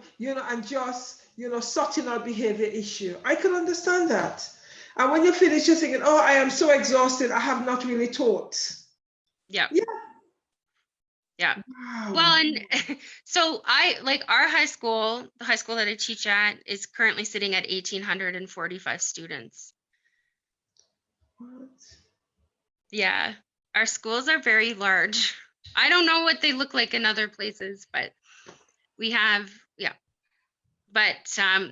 just, sorting out behavior issue. I can understand that. And when you finish, you're thinking, oh, I am so exhausted, I have not really taught. Yeah. Wow. Well, and so our high school, the high school that I teach at, is currently sitting at 1,845 students. What? Yeah. Our schools are very large. I don't know what they look like in other places, but we have, But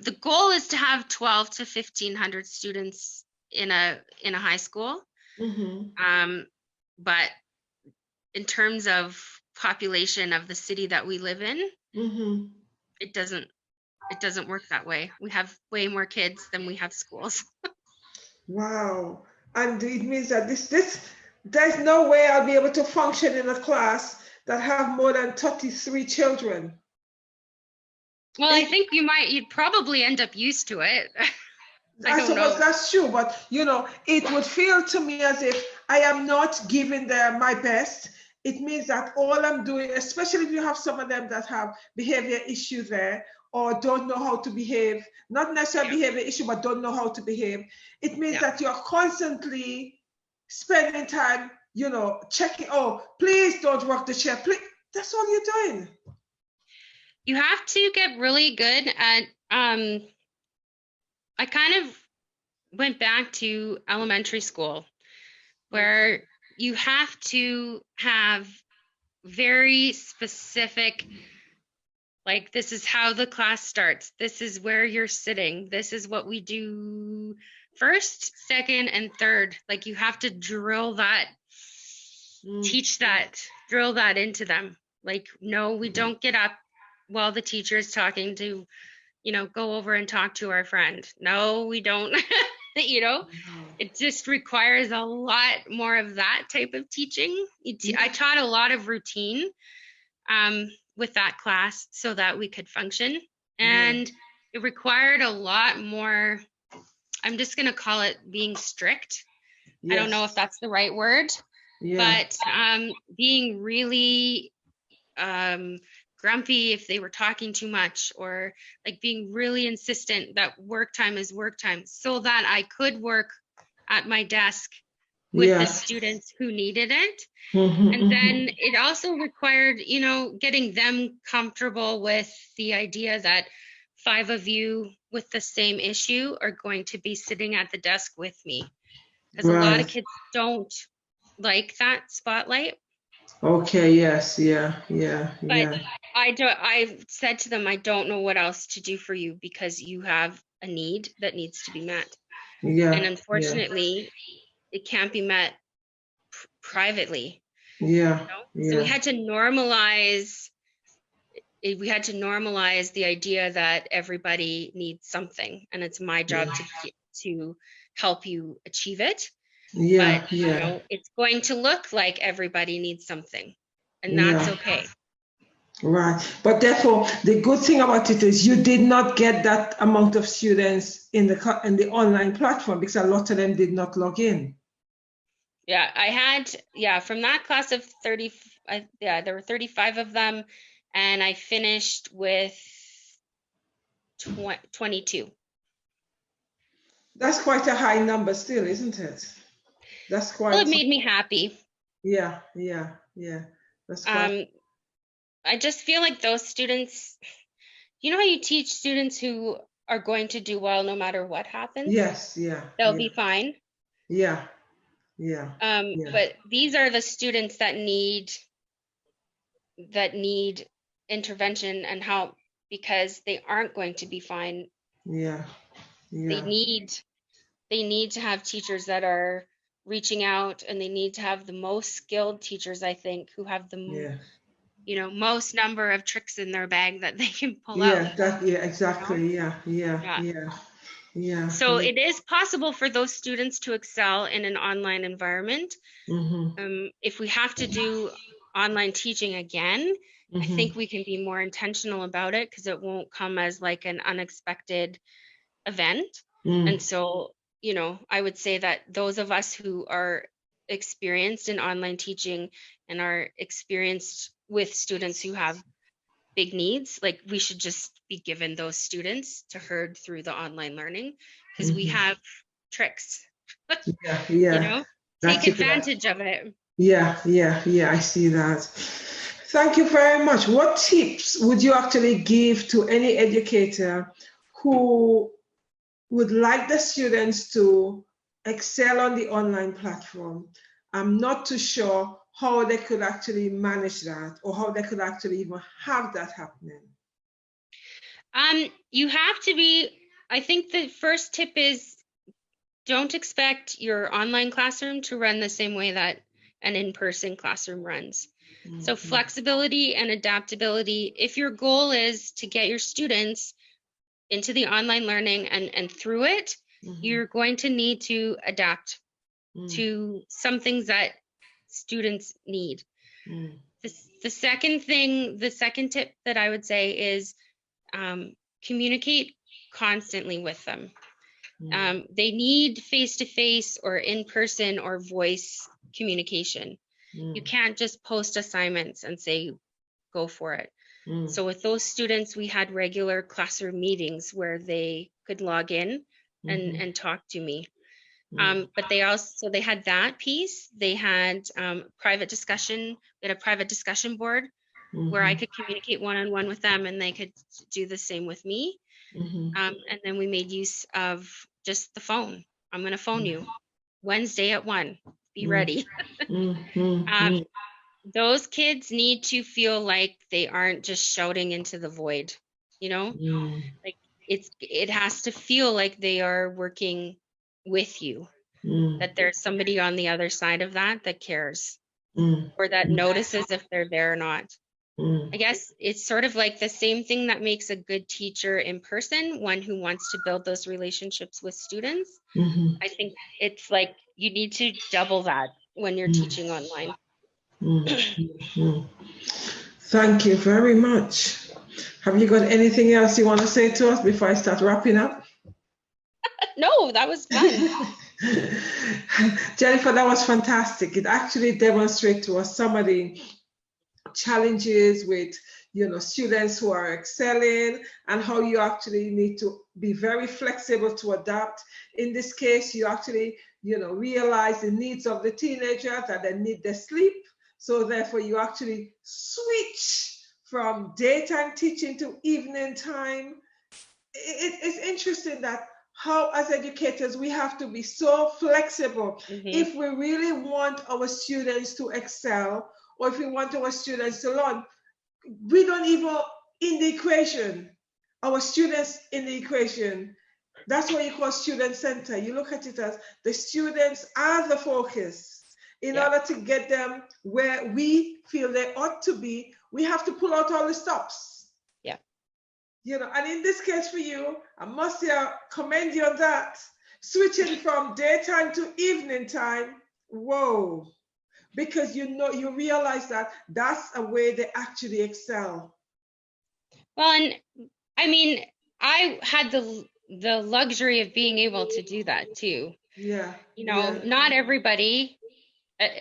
the goal is to have 1,200 to 1,500 students in a high school. But in terms of population of the city that we live in, it doesn't work that way. We have way more kids than we have schools. Wow. And it means that there's no way I'll be able to function in a class that have more than 33 children. Well, I think you'd probably end up used to it. I suppose that's true, but you know, it would feel to me as if I am not giving them my best. It means that all I'm doing, especially if you have some of them that have behavior issues there or don't know how to behave, not necessarily behavior issue, but don't know how to behave. It means that you're constantly spending time, you know, checking, oh, please don't rock the chair. Please. That's all you're doing. You have to get really good at, I kind of went back to elementary school where you have to have very specific, like, this is how the class starts. This is where you're sitting. This is what we do first, second, and third. Like, you have to drill that, teach that, drill that into them. Like, no, we don't get up while the teacher is talking to, you know, go over and talk to our friend. No, we don't. You know, it just requires a lot more of that type of teaching. I taught a lot of routine with that class so that we could function. And it required a lot more, I'm just going to call it being strict. I don't know if that's the right word, but being really grumpy if they were talking too much, or like being really insistent that work time is work time, so that I could work at my desk with the students who needed it. And then it also required, you know, getting them comfortable with the idea that 5 of you with the same issue are going to be sitting at the desk with me, because a lot of kids don't like that spotlight. Okay, yes, but I said to them, I don't know what else to do for you, because you have a need that needs to be met. And unfortunately, it can't be met privately. You know? So we had to normalize the idea that everybody needs something, and it's my job to help you achieve it. But you know, it's going to look like everybody needs something, and that's okay. Right. But therefore, the good thing about it is you did not get that amount of students in the online platform, because a lot of them did not log in. Yeah, I had, from that class of 30, there were 35 of them, and I finished with 22. That's quite a high number still, isn't it? That's quite. Well, it made me happy. Yeah. That's quite. I just feel like those students, you know how you teach students who are going to do well no matter what happens? Yes, They'll be fine. Yeah. But these are the students that need intervention and help, because they aren't going to be fine. They need to have teachers that are reaching out, and they need to have the most skilled teachers, I think, who have the you know, most number of tricks in their bag that they can pull out. Exactly. So it is possible for those students to excel in an online environment. If we have to do online teaching again, I think we can be more intentional about it, because it won't come as like an unexpected event. And so, you know, I would say that those of us who are experienced in online teaching and are experienced with students who have big needs, like, we should just be given those students to herd through the online learning, because we have tricks. You know, take advantage of it. I see that. Thank you very much. What tips would you actually give to any educator who would like the students to excel on the online platform? I'm not too sure how they could actually manage that, or how they could actually even have that happening. You have to be, I think the first tip is, don't expect your online classroom to run the same way that an in-person classroom runs. So flexibility and adaptability. If your goal is to get your students into the online learning and through it, you're going to need to adapt to some things that students need. The second tip that I would say is communicate constantly with them. They need face-to-face or in-person or voice communication. You can't just post assignments and say, go for it. So with those students, we had regular classroom meetings where they could log in and talk to me. But they had that piece. They had private discussion. We had a private discussion board where I could communicate one-on-one with them, and they could do the same with me. And then we made use of just the phone. I'm going to phone you Wednesday at 1. Be ready. Those kids need to feel like they aren't just shouting into the void, you know, like it has to feel like they are working with you, that there's somebody on the other side of that cares or that notices if they're there or not. I guess it's sort of like the same thing that makes a good teacher in person, one who wants to build those relationships with students. I think it's like you need to double that when you're teaching online. Thank you very much. Have you got anything else you want to say to us before I start wrapping up? No, that was fun. Jennifer, that was fantastic. It actually demonstrates to us some of the challenges with students who are excelling and how you actually need to be very flexible to adapt. In this case, you actually realize the needs of the teenagers, that they need their sleep. So therefore, you actually switch from daytime teaching to evening time. It's interesting that how, as educators, we have to be so flexible if we really want our students to excel, or if we want our students to learn. We don't even in the equation, our students in the equation. That's what you call student center. You look at it as the students are the focus. In order to get them where we feel they ought to be, we have to pull out all the stops. Yeah. And in this case for you, I must say, I commend you on that. Switching from daytime to evening time, whoa. Because you realize that that's a way they actually excel. Well, and I mean, I had the luxury of being able to do that too. Yeah. Not everybody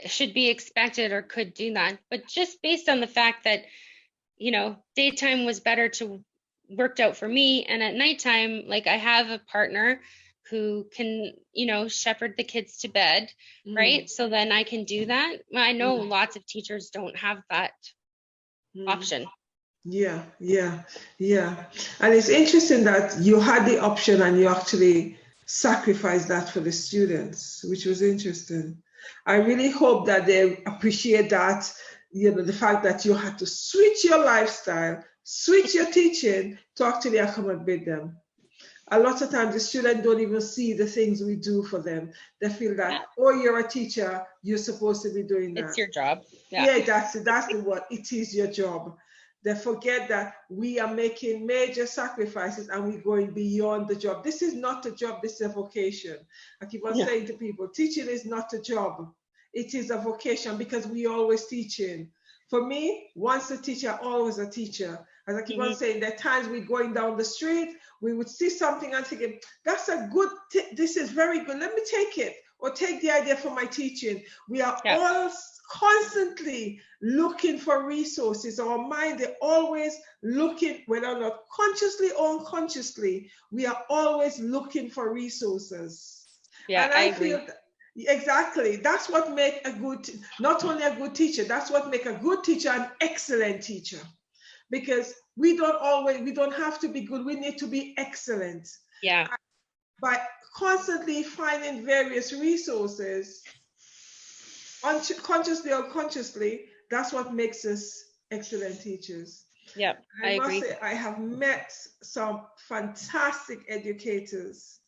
should be expected or could do that, but just based on the fact that daytime was better to worked out for me, and at nighttime, like, I have a partner who can shepherd the kids to bed, right? So then I can do that. I know lots of teachers don't have that option. Yeah. And it's interesting that you had the option and you actually sacrificed that for the students, which was interesting. I really hope that they appreciate that, the fact that you had to switch your lifestyle, switch your teaching to actually accommodate them. A lot of times the students don't even see the things we do for them. They feel that, oh, you're a teacher, you're supposed to be doing that. It's your job. Yeah, that's the word. It is your job. They forget that we are making major sacrifices and we're going beyond the job. This is not a job, this is a vocation. I keep on saying to people, teaching is not a job. It is a vocation because we always teaching. For me, once a teacher, always a teacher. As I keep on saying, there are times we're going down the street, we would see something and thinking, that's a good, this is very good, let me take it, or take the idea for my teaching. We are all constantly looking for resources. Our mind is always looking, whether or not consciously or unconsciously, we are always looking for resources. Yeah, and I agree. Exactly. That's what makes a good, not only a good teacher, that's what makes a good teacher an excellent teacher. Because we don't have to be good, we need to be excellent. Yeah. By constantly finding various resources, consciously or unconsciously, that's what makes us excellent teachers. Yeah, I agree. Must say, I have met some fantastic educators.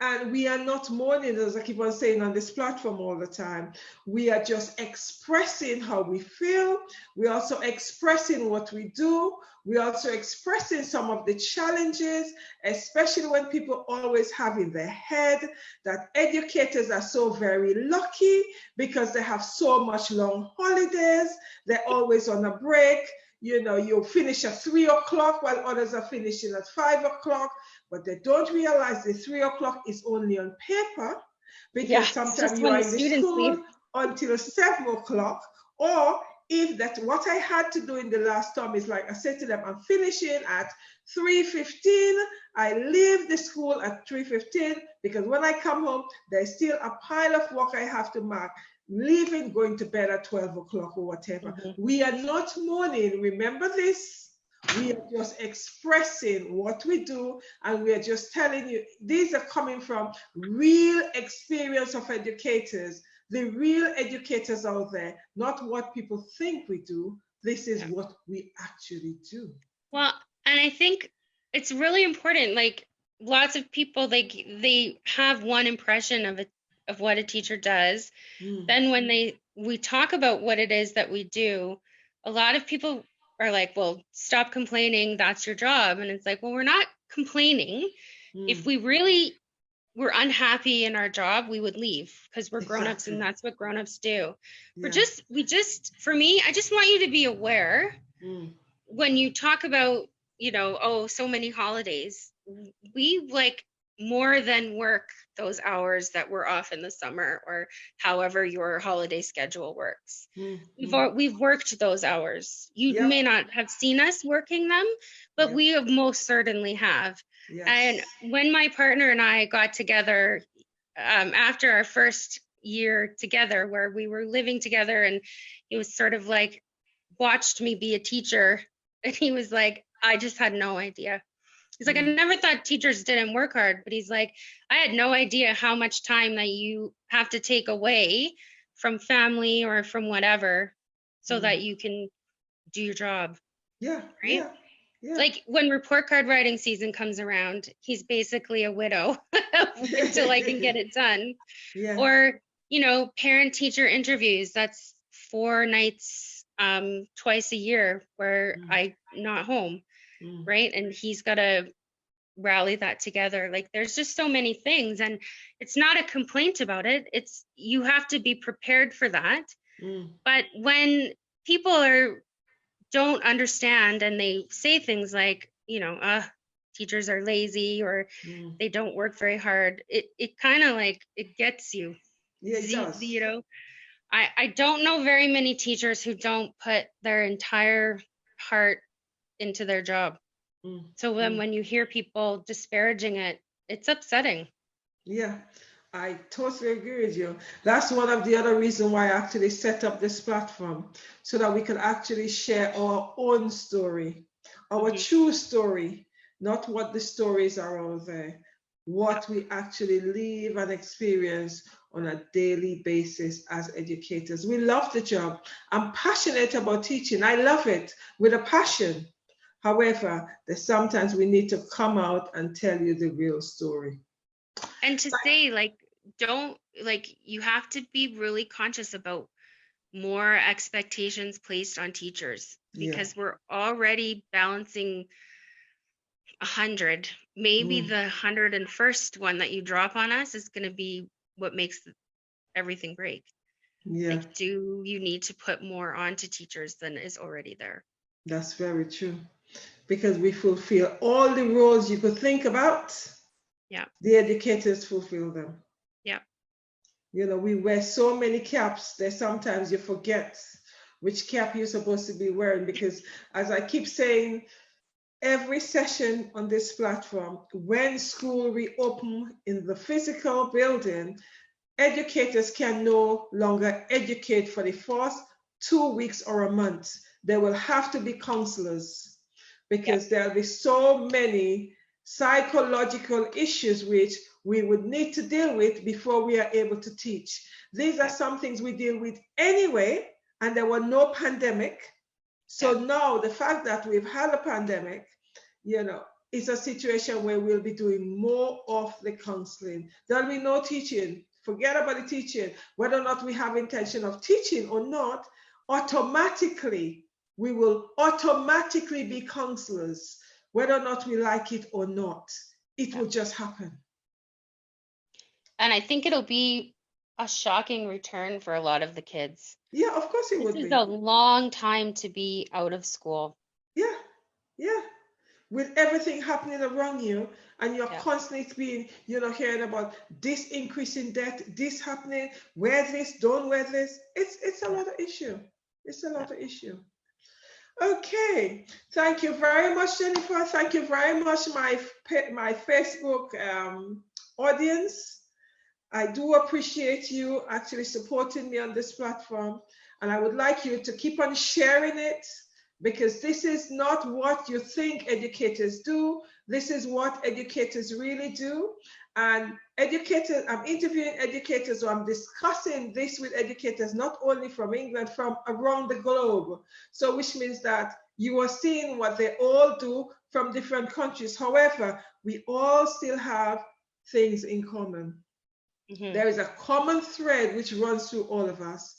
And we are not mourning, as I keep on saying on this platform all the time. We are just expressing how we feel. We're also expressing what we do. We're also expressing some of the challenges, especially when people always have in their head that educators are so very lucky because they have so much long holidays. They're always on a break. You know, you finish at 3 o'clock while others are finishing at 5 o'clock. But they don't realize the 3 o'clock is only on paper, because sometimes you are in the school until 7 o'clock. Or if that's what I had to do in the last term, is like I said to them, I'm finishing at 3:15. I leave the school at 3:15 because when I come home, there's still a pile of work I have to mark. Leaving, going to bed at 12 o'clock or whatever. We are not mourning. Remember this. We are just expressing what we do, and we are just telling you, these are coming from real experience of educators, the real educators out there, not what people think we do. This is what we actually do. Well, and I think it's really important. Like, lots of people, they have one impression of what a teacher does. Then when we talk about what it is that we do, a lot of people are like, well, stop complaining, that's your job. And it's like, well, we're not complaining. If we really were unhappy in our job, we would leave, because we're grown-ups and that's what grown-ups do. For me, I just want you to be aware when you talk about, you know, oh, so many holidays, we like more than work those hours that we're off in the summer, or however your holiday schedule works. We've worked those hours. You may not have seen us working them, but we have most certainly have. And when my partner and I got together after our first year together, where we were living together, and he was sort of like watched me be a teacher, and he was like, I just had no idea. He's like, I never thought teachers didn't work hard, but he's like, I had no idea how much time that you have to take away from family or from whatever so that you can do your job. Right? Like, when report card writing season comes around, he's basically a widow until I can get it done. Or, you know, parent teacher interviews, that's 4 nights twice a year where I'm not home. Right. And he's got to rally that together. Like, there's just so many things, and it's not a complaint about it. It's, you have to be prepared for that. But when people don't understand, and they say things like, you know, teachers are lazy, or they don't work very hard, it kind of like, it gets you. It does. You know, I don't know very many teachers who don't put their entire heart into their job. So then when you hear people disparaging it, it's upsetting. Yeah, I totally agree with you. That's one of the other reasons why I actually set up this platform, so that we can actually share our own story, our true story, not what the stories are out there, what we actually live and experience on a daily basis as educators. We love the job. I'm passionate about teaching. I love it with a passion. However, sometimes we need to come out and tell you the real story. And to say, like, you have to be really conscious about more expectations placed on teachers, because we're already balancing 100. Maybe the 101st one that you drop on us is going to be what makes everything break. Like, do you need to put more onto teachers than is already there? That's very true. Because we fulfill all the roles you could think about. The educators fulfill them. You know, we wear so many caps that sometimes you forget which cap you're supposed to be wearing, because, as I keep saying, every session on this platform, when school reopen in the physical building, educators can no longer educate for the first 2 weeks or a month. There will have to be counselors, because there'll be so many psychological issues which we would need to deal with before we are able to teach. These are some things we deal with anyway, and there were no pandemic. So now the fact that we've had a pandemic, you know, is a situation where we'll be doing more of the counseling. There'll be no teaching. Forget about the teaching. Whether or not we have intention of teaching or not, automatically, we will automatically be counselors, whether or not we like it or not. It will just happen. And I think it'll be a shocking return for a lot of the kids. Yeah, of course it would be. This is a long time to be out of school. Yeah, yeah. With everything happening around you, and you're constantly being, hearing about this increase in debt, this happening, wear this, don't wear this. It's a lot of issue. It's a lot of issue. Okay, thank you very much, Jennifer. Thank you very much, my Facebook audience. I do appreciate you actually supporting me on this platform, and I would like you to keep on sharing it, because this is not what you think educators do. This is what educators really do. And educators, I'm interviewing educators, or I'm discussing this with educators, not only from England, from around the globe. So which means that you are seeing what they all do from different countries. However, we all still have things in common. Mm-hmm. There is a common thread which runs through all of us,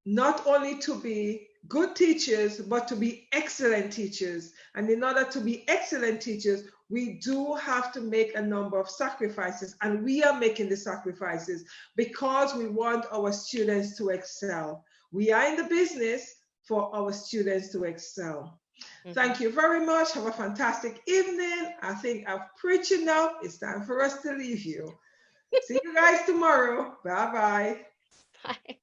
not only to be good teachers, but to be excellent teachers. And in order to be excellent teachers, we do have to make a number of sacrifices, and we are making the sacrifices because we want our students to excel. We are in the business for our students to excel. Mm-hmm. Thank you very much. Have a fantastic evening. I think I've preached enough. It's time for us to leave you. See you guys tomorrow. Bye-bye. Bye.